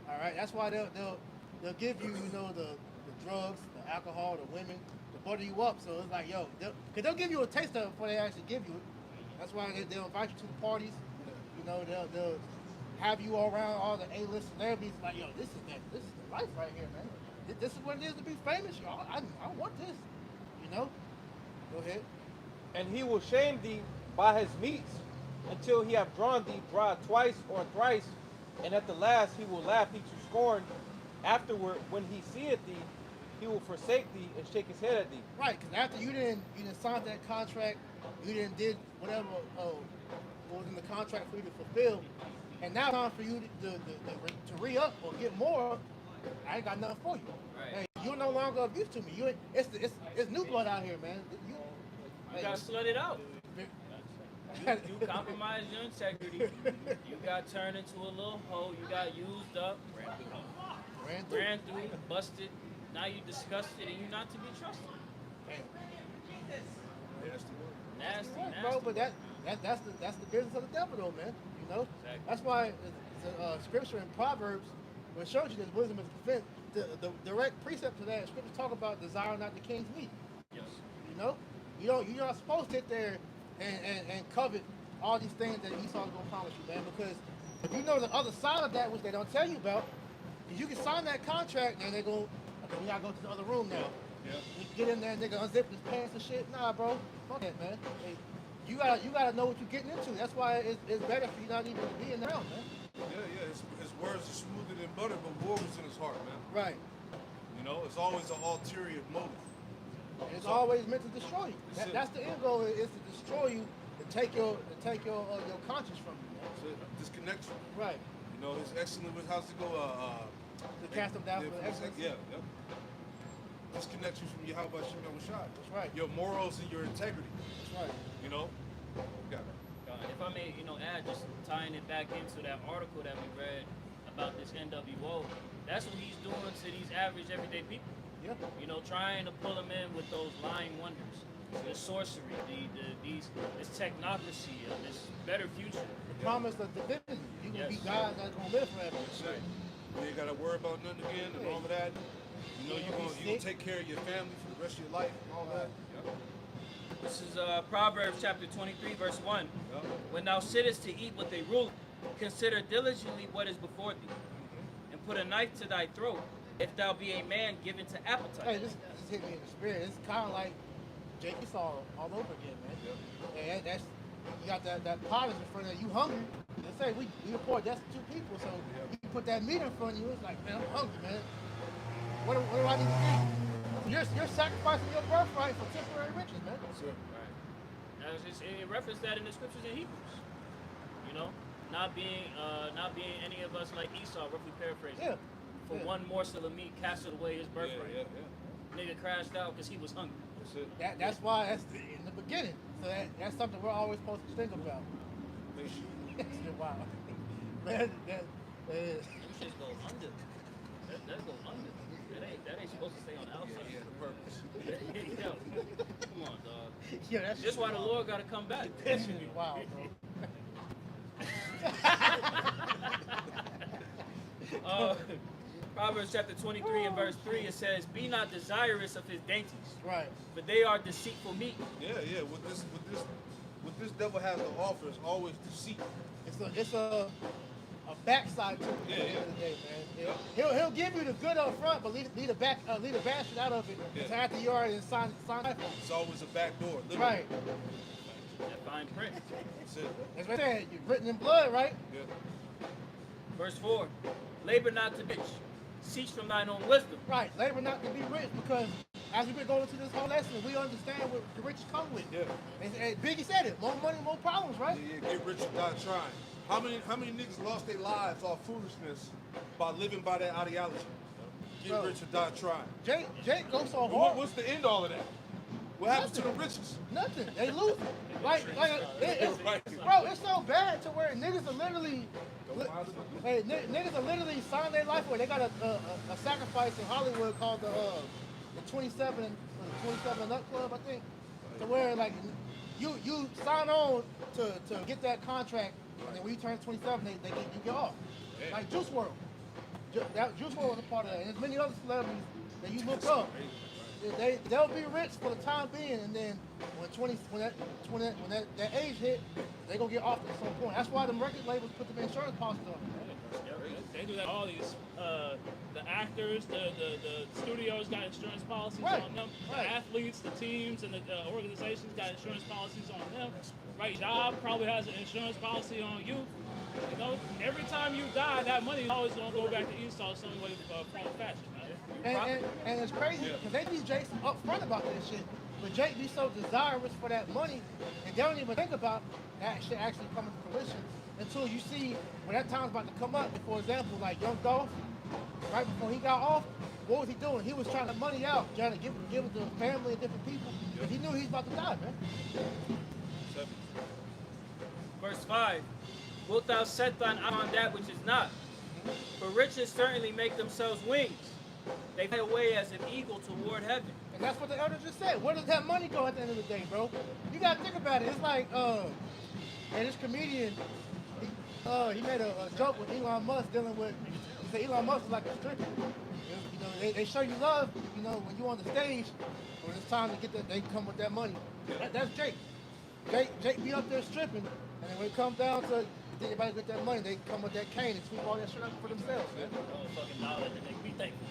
All right. That's why they'll give you the drugs, the alcohol, the women, to butter you up. So it's like, yo, they'll give you a taste of it before they actually give you it. That's why they'll invite you to the parties. They'll have you around all the A-list celebrities. Like, yo, this is the life right here, man. This is what it is to be famous, y'all. I want this. Go ahead. And he will shame thee by his meats until he have drawn thee dry twice or thrice, and at the last he will laugh thee to scorn. Afterward, when he seeth thee, he will forsake thee and shake his head at thee. Right, because after you didn't sign that contract, you didn't did whatever was in the contract for you to fulfill, and now it's time for you to re-up or get more. I ain't got nothing for you. Right. Hey, you're no longer of use to me. It's new blood out here, man. You gotta slut it out. You compromise your integrity. You got turned into a little hoe. You got used up, ran through, busted. Now you disgusted and you not to be trusted. Damn. Nasty word. Nasty, Right, nasty. bro, but that's the business of the devil, though, man. You know, Exactly. that's why the scripture in Proverbs, what shows you that wisdom is defense. The direct precept to that scripture talk about desire not the king's meat. Yes. You know, you're not supposed to sit there and covet all these things that Esau's gonna promise you, man. Because if you know the other side of that, which they don't tell you about, is you can sign that contract and they go, okay, we gotta go to the other room now. Yeah. You get in there and they gonna unzip his pants and shit. Nah, bro, fuck that, man. Hey, you gotta know what you're getting into. That's why it's better for you not even to be in the round, man. Yeah. His words are smoother than butter, but war was in his heart, man. Right. You know, it's always an ulterior motive. And it's always meant to destroy you. That's it. That's the end goal, is to destroy you, to take your conscience from you, man. So disconnect you. Right. You know, his excellent with how's it go? To cast them down for the excellence. Yeah. Disconnect you from your how about Shem Shai. That's right. Your morals and your integrity. That's right. You know? Got it. If I may, add, just tying it back into that article that we read about this NWO, that's what he's doing to these average everyday people. Yeah. Trying to pull them in with those lying wonders, the sorcery, this technocracy of this better future. The promise of divinity. You can Yes. be God that's gonna live forever. That's it. You ain't gotta worry about nothing again and all of that. You know, you're gonna take care of your family for the rest of your life and all that. Yep. This is Proverbs chapter 23, verse 1. Yep. When thou sittest to eat with a ruler, consider diligently what is before thee, and put a knife to thy throat, if thou be a man given to appetite. Hey, this hit me in the spirit. It's kind of like Jake Esau all over again, man. And that's you got that pot in front of you, hungry. They say we poor destitute people, so you put that meat in front of you. It's like, man, I'm hungry, man. What do I need to do? You're sacrificing your birthright for temporary riches, man. That's it. Right. Now, it referenced that in the scriptures in Hebrews. Not being any of us like Esau, roughly paraphrasing. Yeah. For one morsel of meat, casted away his birthright. Yeah. Nigga crashed out because he was hungry. That's it. That's why that's in the beginning. So that's something we're always supposed to think about. Wow. Man, Them shits go under. That go under. That ain't supposed to stay on the outside. Yeah, the purpose. Yo, come on, dog. yeah, that's That's why the Lord got to come back. That shit is wild, bro. Proverbs chapter 23 and verse 3, it says, "Be not desirous of his dainties, Right. for they are deceitful meat." Yeah. What this devil has to offer is always deceit. It's a backside to it at the end of the day, man. He'll give you the good up front, but leave the bad shit out of it. Yeah. Until after you already signed life on it. It's always a back door. Literally. Right. That fine print. That's it. That's what I said. You're written in blood, right? Yeah. Verse 4, "Labor not to be rich, cease from thine own wisdom." Right. Labor not to be rich, because as we've been going through this whole lesson, we understand what the riches come with. Yeah. And Biggie said it. More money, more problems, right? Yeah, get rich or die trying. How many niggas lost their lives off foolishness by living by that ideology? Get Bro. rich or die trying. Jake goes so And hard. what's the end of all of that? What happens to the riches? Nothing. They lose. Bro, it's so bad to where niggas are literally, niggas are literally signing their life away. They got a sacrifice in Hollywood called the 27 Nut Club, I think, to where like you sign on to get that contract, and then when you turn 27, you get off. Damn. Like Juice WRLD. Juice WRLD was a part of that, and there's many other celebrities that you look up. They'll be rich for the time being, and then when that age hit, they gonna get off at some point. That's why the record labels put the insurance policies on. They do that. All these, the actors, the studios got insurance policies Right, on them. right. The athletes, the teams, and the organizations got insurance policies on them. Right job probably has an insurance policy on you. Every time you die, that money is always gonna go back to Esau some way, form, or fashion, man. And it's crazy because they be Jake upfront about that shit. But Jake be so desirous for that money, and they don't even think about that shit actually coming to fruition until you see when that time's about to come up. For example, like Young Dolph, right before he got off, what was he doing? He was trying to money out, trying to give it to family and different people, because he knew he was about to die, man. Verse 5, "Wilt thou set thine eye on that which is not? For riches certainly make themselves wings. They fly away as an eagle toward heaven. And that's what the elder just said. Where does that money go at the end of the day, bro? You gotta think about it. It's like, and this comedian, he made a joke with Elon Musk dealing with, he said Elon Musk is like a stripper. You know, they show you love, you know, when you on the stage, when it's time to get that, they come with that money. That's Jake. Jake be up there stripping, and then when it comes down to anybody get that money, they come with that cane and sweep all that shit up for themselves, man. Fucking dollar that they be thankful.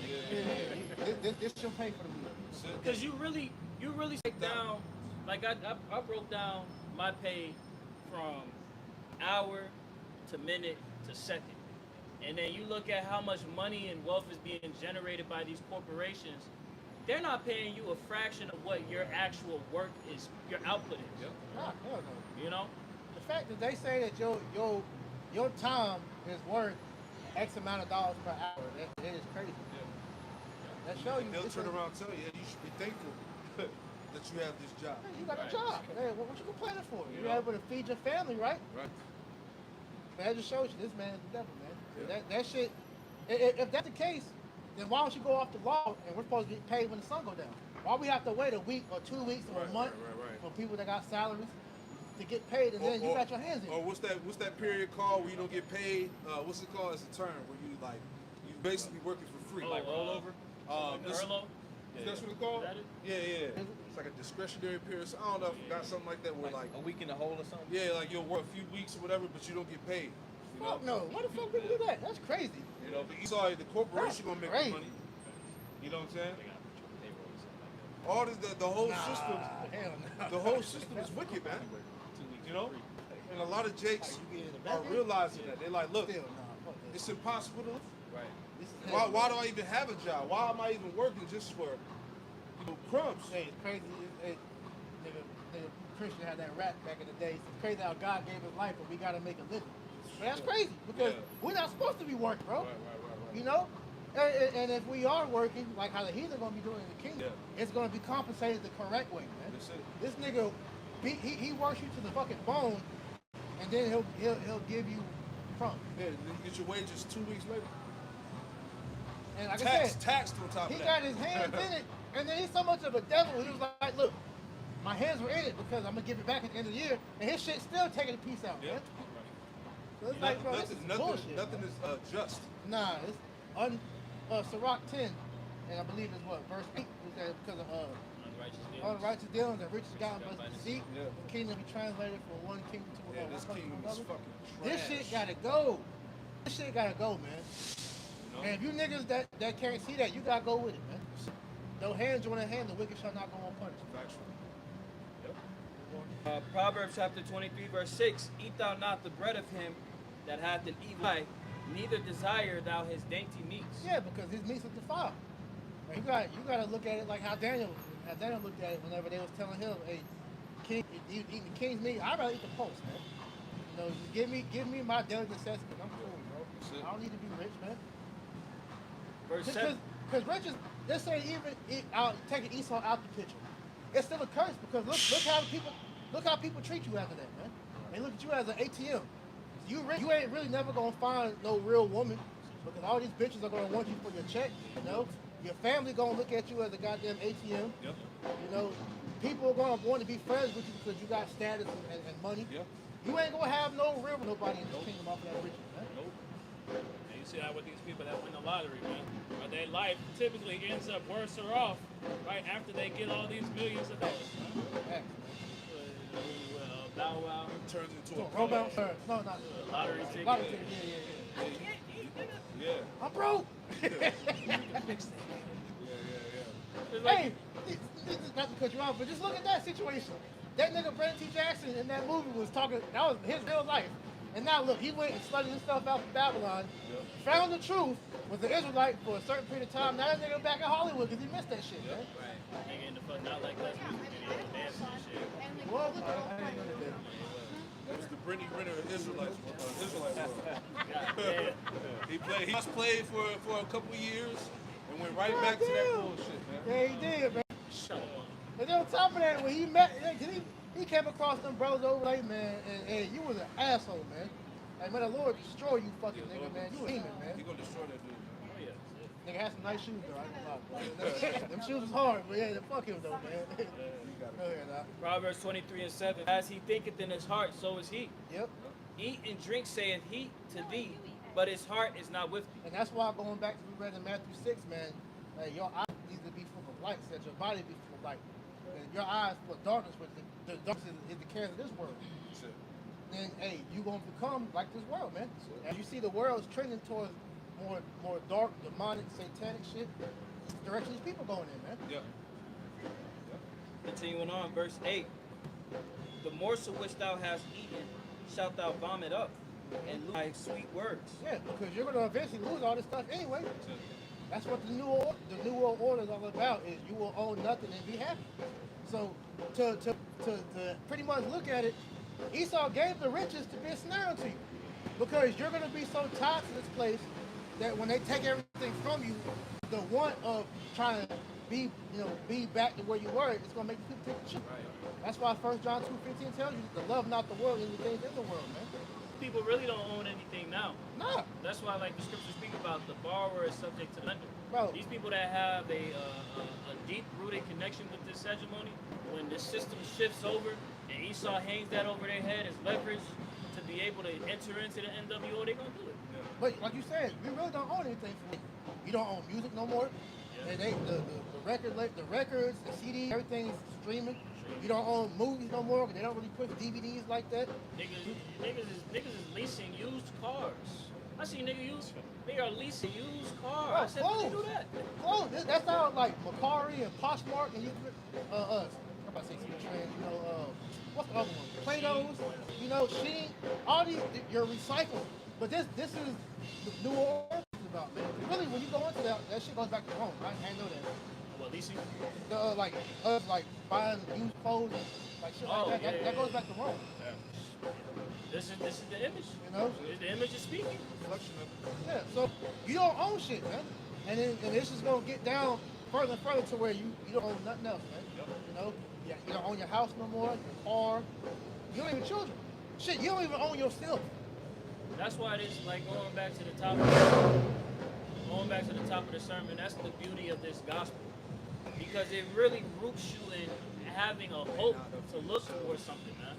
This should pay for the meal. Because you really break down, like I broke down my pay from hour to minute to second. And then you look at how much money and wealth is being generated by these corporations. They're not paying you a fraction of what your actual work is, your output is. Yep. Hell no. You know? The fact that they say that your time is worth X amount of dollars per hour, that is crazy. That shows you. They'll turn around and tell you, you should be thankful that you have this job. You got a job. Hey, what you complaining for? You You're know? able to feed your family, right? Right. But that just shows you this man is the devil, man. Yeah. That shit. If that's the case, then why don't you go off the law and we're supposed to get paid when the sun go down? Why we have to wait a week or 2 weeks or a month for people that got salaries to get paid, and then you got your hands in? Or what's that period called where you don't get paid? What's it called? It's a term where you basically working for free. Like rollover? Furlough? That's what it's called? Is that it? Yeah. It's like a discretionary period. So I don't know if you got something like that where like a week in the hole or something. Yeah, like you'll work a few weeks or whatever, but you don't get paid. You Fuck know? no. Why the fuck people do that? That's crazy. You know, but you saw the corporation gonna make the money. You know what I'm saying? All this, the whole system, Hell no. the whole system is wicked, man. You know, and a lot of Jakes are realizing that. They're like, look, Still, nah, fuck that. it's impossible to live. Right. This is Why do I even have a job? Why am I even working just for crumbs? Hey, it's crazy. Nigga, Christian had that rap back in the day. It's crazy how God gave us life, but we gotta make a living. But that's crazy because we're not supposed to be working, bro. Right. You know? And if we are working, like how the heathen gonna be doing in the kingdom, it's gonna be compensated the correct way, man. That's it. This nigga, he works you to the fucking bone, and then he'll give you crumbs. Yeah, then you get your wages 2 weeks later. And like I said, Taxed on top of he that. got his hands in it, and then he's so much of a devil. He was like, look, my hands were in it because I'm gonna give it back at the end of the year, and his shit still taking a piece out, man. So it's like, bro, this is bullshit. Nothing is just. Nah, it's Sirach 10, and I believe it's what, verse 8, is that because of unrighteous dealings and riches gotten by deceit, the kingdom be translated from one kingdom to Yeah, another. this kingdom is fucking trash. This shit gotta go. This shit gotta go, man. You know? And if you niggas that can't see that, you gotta go with it, man. No hand join a hand, the wicked shall not go unpunished. Factual. Proverbs chapter 23, verse 6. Eat thou not the bread of him that hath an evil eye, neither desire thou his dainty meats. Yeah, because his meats are defiled. You gotta look at it like how Daniel looked at it whenever they was telling him, hey, king, you eating the king's meat, I'd rather eat the post, man. You know, just give me my daily necessities. I'm cool, bro. I don't need to be rich, man. Verse 7. Because riches, they're saying even taking Esau out the picture. It's still a curse because look how people treat you after that, man. They look at you as an ATM. You ain't really never gonna find no real woman because all these bitches are gonna want you for your check, you know. Your family gonna look at you as a goddamn ATM. Yep. You know, people are gonna want to be friends with you because you got status and money. Yep. You ain't gonna have no real nobody in this kingdom off of that riches, man. Nope. And you see that with these people that win the lottery, man. But their life typically ends up worse or off right after they get all these millions of dollars. Facts, Bow Wow. Turns into man. a Romance, no, not Lottery ticket. lottery ticket. Yeah. I'm broke. It's like, Hey, this is not to cut you off, but just look at that situation. That nigga Brandon T. Jackson in that movie was talking, that was his real life. And now look, he went and studied himself out from Babylon, found the truth, was an Israelite for a certain period of time. Now that nigga back in Hollywood because he missed that shit, man. right. Nigga in the fuck not like that music video, dancing and shit. Well, look at That was the Brittany Renner of Israelite world. Yeah. He just played for a couple years and went right back to that bullshit, man. Yeah, he did, man. Shut up. And then on top of that, when he met, he came across them brothers over like, man, and hey, you was an asshole, man. Like, may the Lord destroy you, fucking nigga, man. You a demon, man. He gonna destroy that dude, man. Oh, yeah. Nigga had some nice shoes though. I ain't gonna lie, bro. Them shoes was hard, but yeah, fuck him though, man. Go ahead, now. Proverbs 23:7. As he thinketh in his heart, so is he. Yep. Eat and drink, saith he to thee, but his heart is not with thee. And that's why going back to we read in Matthew 6, man, your eyes need to be full of light, so that your body be full of light. And your eyes full of darkness, which the darkness is the cares of this world. Then hey, you gonna become like this world, man. As you see the world is trending towards more dark, demonic, satanic shit, it's the direction these people going in, man. Yeah. Continuing on, verse 8. The morsel which thou hast eaten shalt thou vomit up, and lose thy sweet words. Yeah, because you're gonna eventually lose all this stuff anyway. That's what the new world order is all about. Is you will own nothing and be happy. So to pretty much look at it, Esau gave the riches to be a snare unto you, because you're gonna be so tied to this place that when they take everything from you, the want of trying to be back to where you were, it's gonna make people take the shit. Right. That's why 1 John 2:15 tells you to love not the world and the things in the world, man. People really don't own anything now. Nah. That's why, like the scriptures speak about, the borrower is subject to lender. Bro. These people that have a deep-rooted connection with this hegemony, when the system shifts over and Esau hangs that over their head as leverage to be able to enter into the NWO, they're gonna do it. But like you said, you really don't own anything from it. You don't own music no more. Yeah. The records, the CDs, everything's streaming. You don't own movies no more because they don't really push DVDs like that. Niggas is leasing used cars. I see they are leasing used cars. I said, why they do that? Clothes. That's how like Macari and Poshmark and I'm about to say some trends, what's the other one? Play-Dohs, Sheen, all these, you're recycling. But this is the new order about, man. Really, when you go into that shit goes back to Rome. I know that. What, leasing? Like buying used clothes, like shit like that. That goes back to Rome. Yeah. This is the image. The image is speaking. Yeah. So you don't own shit, man. And this is gonna get down further and further to where you don't own nothing else, man. Yep. You don't own your house no more, your car. You don't even children. Shit, you don't even own yourself. That's why this, like, going back to the top of the sermon, that's the beauty of this gospel. Because it really roots you in having a hope to look towards something, man.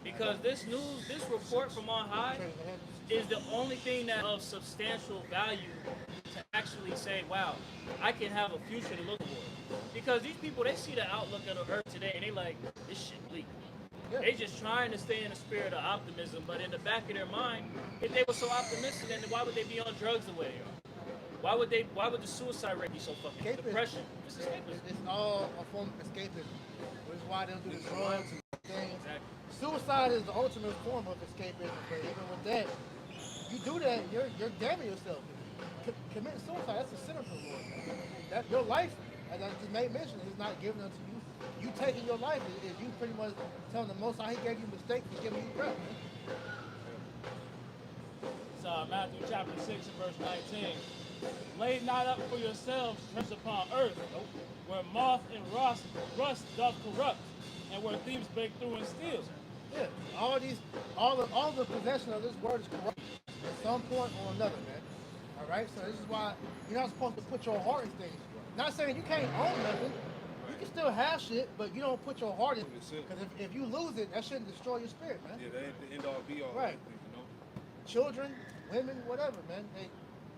Because this report from on high is the only thing that of substantial value to actually say, wow, I can have a future to look for. Because these people, they see the outlook of the earth today and they like, this shit bleak. Yeah. They just trying to stay in the spirit of optimism, but in the back of their mind, if they were so optimistic, then why would they be on drugs the way they are? Why would the suicide rate be so fucking escapism? Depression? It's escapism. It's all a form of escapism. Which is why they do the drugs and things. Exactly. Suicide is the ultimate form of escapism, but even with that, you do that, you're damning yourself. Committing suicide, that's a sinner for the Lord. That your life, as I just made mention, is not given unto you. You taking your life is you pretty much telling the Most High He gave you a mistake, He's giving you breath, man. It's Matthew chapter 6 and verse 19. Lay not up for yourselves treasures upon earth, where moth and rust doth corrupt, and where thieves break through and steal. Yeah, all the possession of this word is corrupt at some point or another, man. All right, so this is why you're not supposed to put your heart in things. Not saying you can't own nothing. You can still have shit, but you don't put your heart in it. Because if you lose it, that shouldn't destroy your spirit, man. Yeah, that ain't the end all be all. Right. Children, women, whatever, man.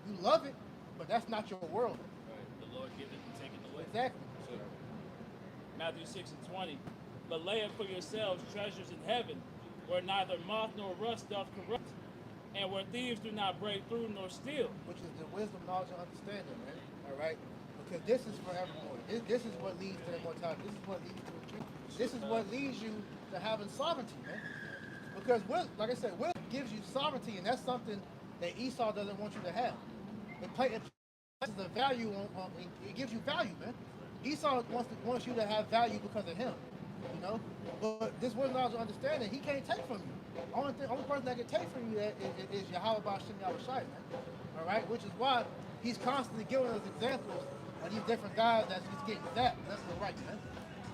You love it, but that's not your world. Right. The Lord giveth and taketh away. Exactly. Matthew 6 and 20. But lay up for yourselves treasures in heaven, where neither moth nor rust doth corrupt, and where thieves do not break through nor steal. Which is the wisdom, knowledge, and understanding, man. All right? Because this is forevermore. This is what leads to immortality. This is what leads to retreat. This is what leads you to having sovereignty, man. Because, like I said, wisdom gives you sovereignty, and that's something that Esau doesn't want you to have. It places the value it gives you value, man. Esau wants you to have value because of him, But this wisdom, knowledge, and understanding, he can't take from you. Only person that can take from you that is Yahweh B'Shem Yahushai, man. All right, which is why he's constantly giving us examples of these different guys that's just getting that. That's the right, man.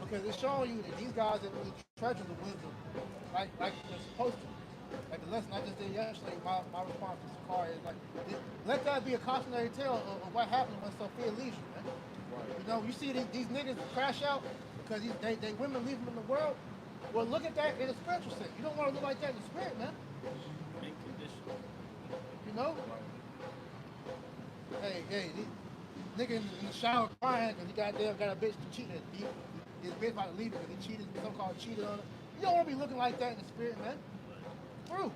Because it's showing you that these guys are really treasure the wisdom, like they're supposed to. Like the lesson I just did yesterday, my response to Sakari is like, let that be a cautionary tale of what happens when Sophia leaves you, man. Right. You know, you see these niggas crash out because they women leave them in the world. Well, look at that in a spiritual sense. You don't want to look like that in the spirit, man. In condition. You know? Hey, these nigga in the shower crying because he goddamn got a bitch to cheat at. His bitch about to leave because he cheated, so-called cheated on her. You don't want to be looking like that in the spirit, man. True.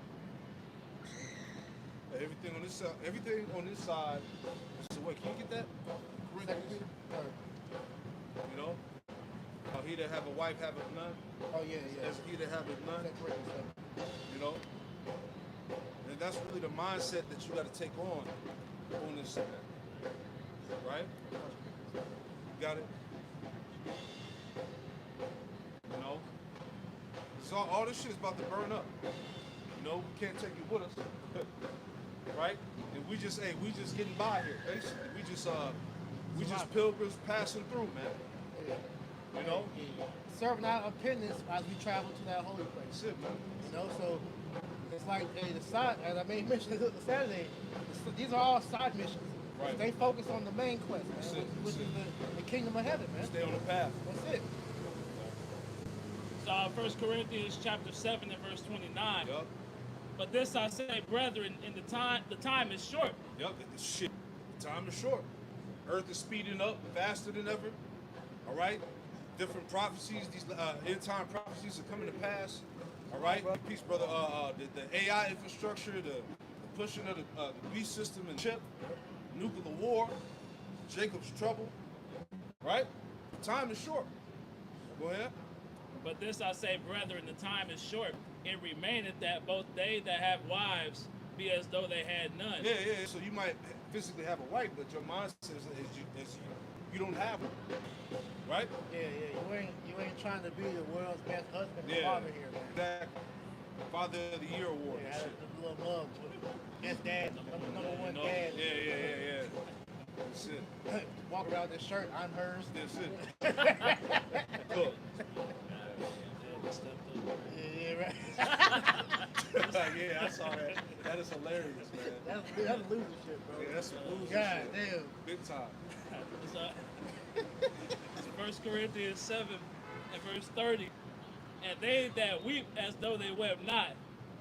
Everything on this side. So wait, can you get that? Second Peter? You know? He that have a wife haveth none. Oh, yeah. As he that haveth none. Second Corinthians 7. You know? And that's really the mindset that you got to take on this side. Right? You got it? You know? So all this shit is about to burn up. You know, we can't take it with us. Right? And we just getting by here, basically. We just pilgrims passing through, man. Yeah. You know? Serving our opinions as we travel to that holy place. That's it, man. You know, so it's like, hey, the side, as I made mention the Saturday, these are all side missions. Right. Stay focused on the main quest, man, That's it. which is the kingdom of heaven, man. Stay on the path. That's it. So 1 Corinthians chapter 7 and verse 29. Yup. But this I say, brethren, in the time is short. Yup. Shit. The time is short. Earth is speeding up faster than ever. All right. Different prophecies, these end time prophecies are coming to pass. All right. Peace, brother. The AI infrastructure, the pushing of the beast system and chip, nuclear war, Jacob's trouble. Right. Time is short. Go ahead. But this I say, brethren, the time is short. It remaineth that both they that have wives be as though they had none. Yeah. So you might physically have a wife, but your mindset is you don't have one. Right? Yeah. You ain't trying to be the world's best husband and Yeah. father here, man. Exactly. Father of the Year award. Yeah, and shit. the little mugs with best dad, number one No. dad. Yeah. That's it. Walk around with this shirt, I'm hers. That's it. Look. Yeah, right. Yeah, I saw that. That is hilarious, man. That's loser shit, bro. Yeah, that's some loser God shit. damn. Big time. It's 1 Corinthians 7 and verse 30. And they that weep as though they wept not,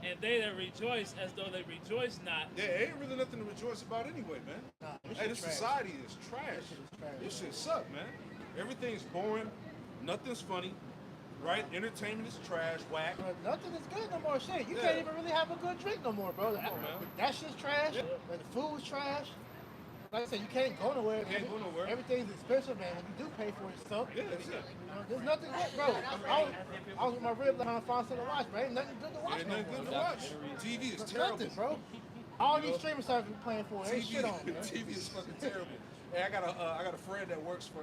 and they that rejoice as though they rejoice not. Yeah, it ain't really nothing to rejoice about anyway, man. Nah, Hey, this trash. society is trash. This shit is trash. This shit suck, man. Everything's boring. Nothing's funny. Right? Entertainment is trash, whack. But nothing is good no more. Shit, you Yeah. can't even really have a good drink no more, bro. That shit's trash. Yeah. The food's trash. Like I said, you can't go nowhere. Can't go nowhere. Everything's expensive, man. When you do pay for it, so Yeah, that's it. you know, there's nothing good, bro. I was with my rib trying to find something to watch, but ain't nothing good to watch Ain't no nothing more. good to watch. TV is There's terrible. nothing, bro. All these streaming services we're playing for, ain't shit on, man. TV is fucking terrible. Hey, I got a friend that works for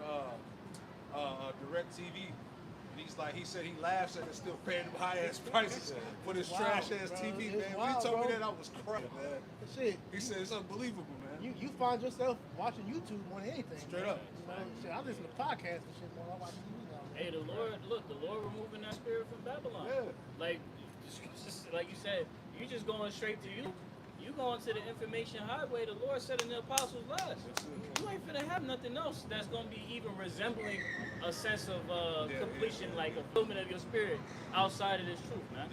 Direct TV. And he said he laughs at it, still paying them high ass prices for this Wild, trash ass bro. TV, It's man. When wild, he told bro. me that, I was crying, man. Shit, He said it's unbelievable, man. you find yourself watching YouTube more than anything. Straight man. up. You know, shit, I listen to podcasts and shit more than I watch TV now. Man. Hey, the Lord removing that spirit from Babylon. Yeah. Like you said, you just going straight to you. You going to the information highway. The Lord said in the apostles' lives. You ain't finna have nothing else that's gonna be even resembling a sense of completion, like a fulfillment of your spirit outside of this truth, man.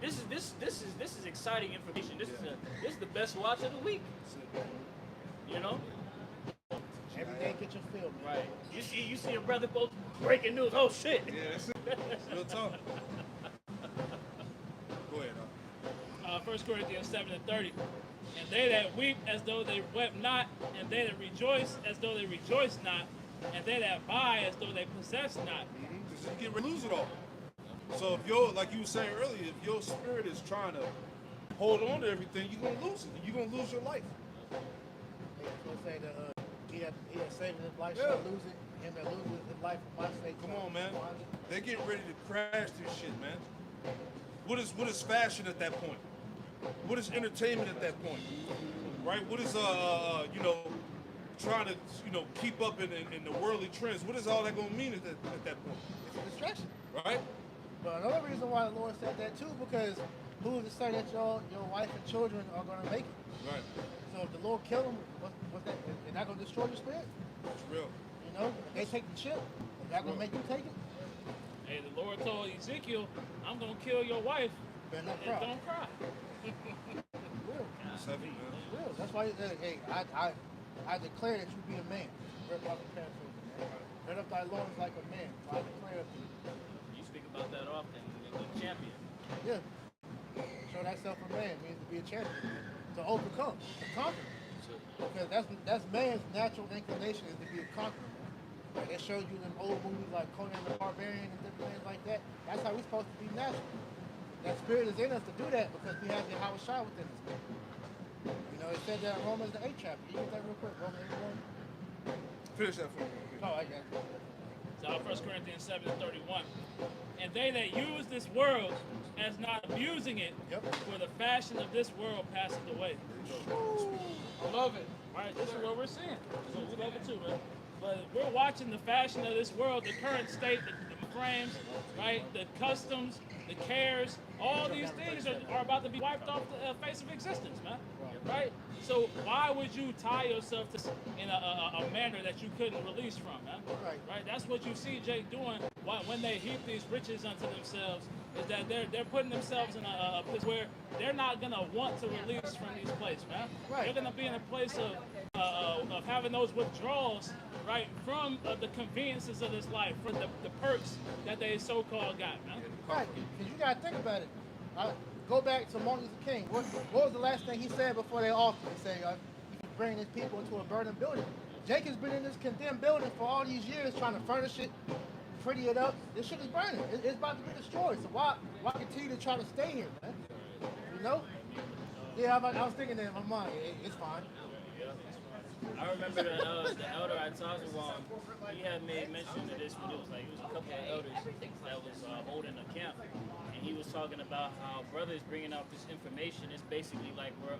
This is exciting information. This is the best watch of the week. You know? Every day get your fill, man. Right. You see a brother post breaking news. Oh shit. Yeah, that's it. Real talk. Go ahead, 1 Corinthians 7 and 30. And they that weep as though they wept not, and they that rejoice as though they rejoice not, and they that buy as though they possess not. Because you get ready to lose it all. So if you're, like you were saying earlier, if your spirit is trying to hold on to everything, you're going to lose it. You're going to lose your life. They say that he that saved his life Yeah. shall lose it. Him that loses his life for my sake. Come shall on, man. find it. They're getting ready to crash this shit, man. What is fashion at that point? What is entertainment at that point? Right? What is trying to keep up in the worldly trends? What is all that gonna mean at that point? It's a distraction. Right? But another reason why the Lord said that too, because who is to say that your wife and children are going to make it? Right. So if the Lord kill them, what's that? Is that going to destroy your spirit? It's real. You know, if they take the chip, is that going to make you take it? Hey, the Lord told Ezekiel, I'm going to kill your wife. Better not And cry. don't cry. Real. It's heavy, man. Real. That's why, hey, I declare that you be a man. Rip up the parachute, man. Red up thy loins like a man. So I declare of you. You speak about that often. You're a champion. Yeah. Show thyself a man means to be a champion, man. To overcome, to conquer. Because that's man's natural inclination is to be a conqueror, man. Like they showed you in old movies like Conan the Barbarian and different things like that. That's how we're supposed to be natural. That spirit is in us to do that because we have the Yahweh Shai within us, man. You know, it said that in Romans the 8th chapter. You get that real quick, Romans 8:1. Finish that for me. Oh, I got it. So 1 Corinthians 7:31. And they that use this world as not abusing it, Yep. for the fashion of this world passeth away. I love it. Right, this is what we're seeing. So we love it too, man. But we're watching the fashion of this world, the current state, the frames, right, the customs, the cares, all these things are about to be wiped off the face of existence, man. Right? So why would you tie yourself to in a manner that you couldn't release from, man? Right. That's what you see Jake doing when they heap these riches unto themselves, is that they're putting themselves in a place where they're not gonna want to release from these places, man. Right. They're gonna be in a place of having those withdrawals, right, from the conveniences of this life, from the perks that they so-called got, man. Right, because you got to think about it. Go back to Martin Luther King. What was the last thing he said before they offed him? He said, you can bring these people into a burning building. Jake has been in this condemned building for all these years trying to furnish it, pretty it up. This shit is burning. It's about to be destroyed. So why continue to try to stay here, man? You know? Yeah, I was thinking that in my mind. It's fine. I remember the elder at Tazawam, he had made mention of this when it was a couple of elders that was holding a camp, and he was talking about how brothers bringing out this information is basically like we're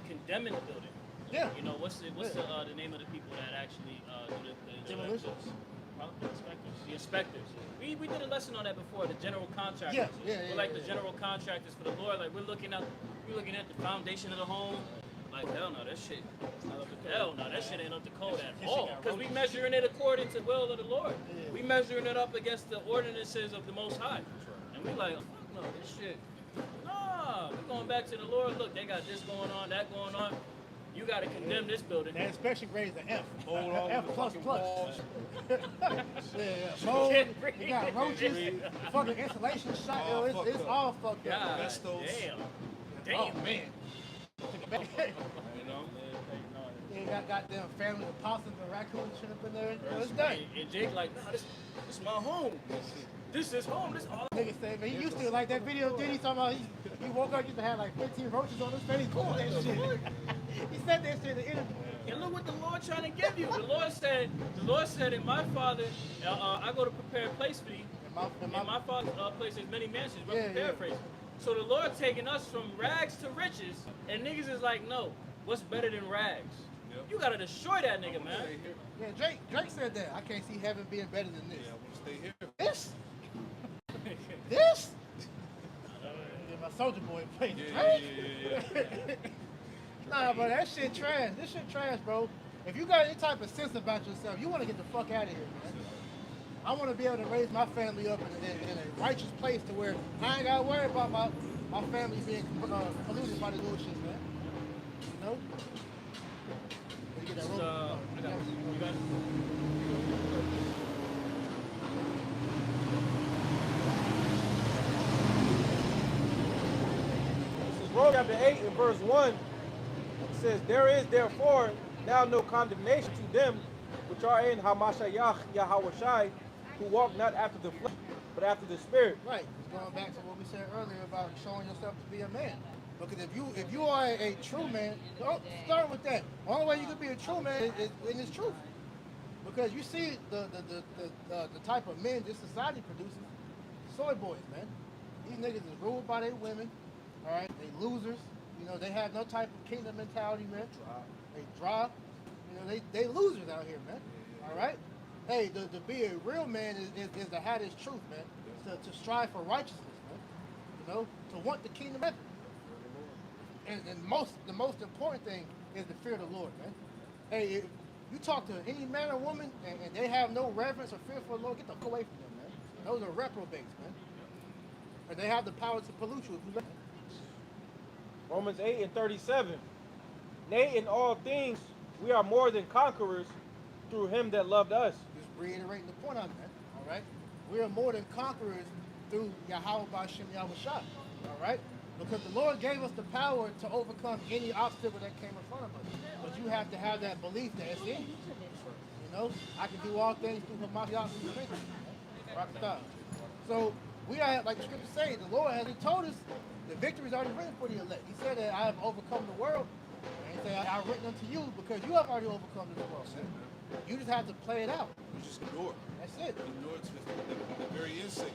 condemning the building. Yeah. You know, what's the name of the people that actually do the Demolitions? The inspectors. The inspectors. We did a lesson on that before. The general contractors. Yeah, We're like the general contractors for the Lord. Like we're looking at the foundation of the home. Like hell no, that shit. Hell no, that shit ain't up to code at all. Because we measuring it according to the will of the Lord. We measuring it up against the ordinances of the Most High. And we like, no, this shit. Nah, we going back to the Lord. Look, they got this going on, that going on. You got to condemn this building. That inspection grade is an F. Mold all F the plus fucking plus. walls. Yeah. Mold, you got roaches, fucking insulation shot. All It's fucked up. all fucked up. God Asbestos. damn. Oh man. You know? You got goddamn family of possums and raccoons shit up in there. You know, it's done. And Jake like, nah, this my home. This is home. This all. Nigga said, man, he used to like that video. Did he talking about he woke up, used to have like 15 roaches on his face. Cool that shit. He said that shit in the interview. And look what the Lord trying to give you. The Lord said, in my Father, I go to prepare a place for you. In my Father's place there's many mansions. We're paraphrasing. So the Lord taking us from rags to riches, and niggas is like, no, what's better than rags? Yep. You gotta destroy that nigga, man. Stay here. Yeah, Drake said that. I can't see heaven being better than this. Yeah, I want to stay here. This? This? Yeah, my soldier boy played Drake. Nah, but that shit trash. This shit trash, bro. If you got any type of sense about yourself, you want to get the fuck out of here, man. I want to be able to raise my family up in a righteous place to where I ain't got to worry about my family being polluted by the bullshit, man. You know? You get that rope? I got it. You got it? This is Romans chapter 8 and verse 1. It says, there is therefore now no condemnation to them which are in Hamashayach Yahawashai, who walk not after the flesh, but after the spirit. Right. It's going back to what we said earlier about showing yourself to be a man. Because if you are a true man, start with that. The only way you can be a true man is in his truth. Because you see the type of men this society produces, soy boys, man. These niggas is ruled by their women. All right, they losers. You know, they have no type of kingdom mentality, man. They dry. You know, they losers out here, man. All right. Hey, to be a real man is to have his truth, man. to strive for righteousness, man. You know, to want the kingdom of heaven. And the most important thing is the fear of the Lord, man. Hey, if you talk to any man or woman and they have no reverence or fear for the Lord, get the fuck away from them, man. Those are reprobates, man. And they have the power to pollute you if you let them. Romans 8:37. Nay, in all things we are more than conquerors through him that loved us. Just reiterating the point on that, all right? We are more than conquerors through Yahweh B'Shem Yahushua, all right? Because the Lord gave us the power to overcome any obstacle that came in front of us. But you have to have that belief that it's in you. You know, I can do all things through Hamashiach who strengthens me. Rock style. So we are, like the scripture says, the Lord has told us the victory is already written for the elect. He said that I have overcome the world. And he said, I have written unto you because you have already overcome this world. You just have to play it out. You just endure. That's it. Endure to the very instinct.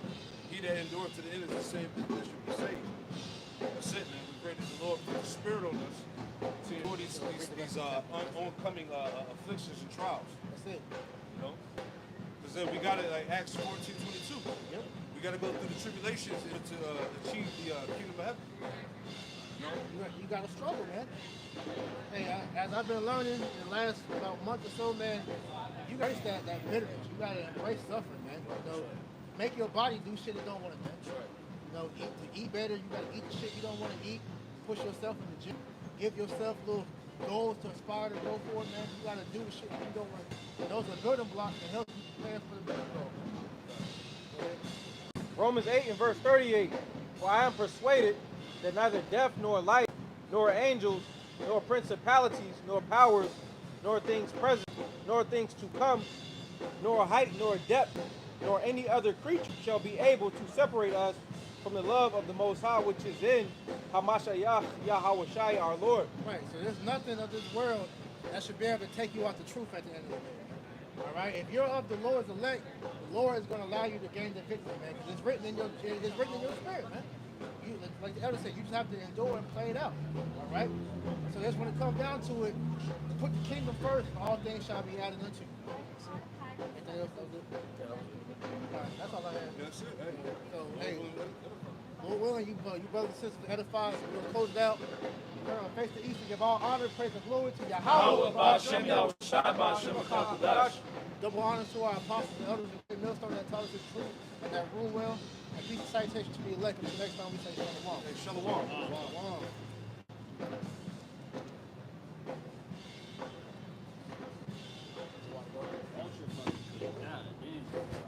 He that endureth to the end is the same that should be saved. That's it, man. We pray that the Lord put the spirit on us to endure these oncoming afflictions and trials. That's it. You know? Because then we got it like Acts 14:22. Yep. We got to go through the tribulations to achieve the kingdom of heaven. You know? You got to struggle, man. Hey, as I've been learning in the last about month or so, man, you got to embrace that bitterness. You got to embrace suffering, man. You know, make your body do shit it don't want to do. That's right. You know, to eat better, you got to eat the shit you don't want to eat. Push yourself in the gym. Give yourself little goals to aspire to go for, man. You got to do the shit you don't want to do. Those are building blocks to help you prepare for the bigger goal. Romans 8:38. For I am persuaded that neither death nor life, nor angels, nor principalities, nor powers, nor things present, nor things to come, nor height, nor depth, nor any other creature shall be able to separate us from the love of the Most High, which is in Hamashiach Yahushua our Lord. Right, so there's nothing of this world that should be able to take you out the truth at the end of the day. All right, if you're of the Lord's elect, the Lord is going to allow you to gain the victory, man. Because it's written in your spirit, man. You, like the elder said, you just have to endure and play it out. All right. So that's when it comes down to it. Put the kingdom first, and all things shall be added unto you. Anything else? All right, that's all I have. That's it. Hey. So hey, Lord willing, you brothers and sisters edified. So we'll close it out. Turn our face to east and give all honor, praise, and glory to Yahweh B'Shem Yahushua B'Shem HaKadosh. Double honor to our apostles and elders and millstone that taught us the truth and that rule well. And peace and citation to the elect. Until next time we say shalom. Hey, shalom. Shalom.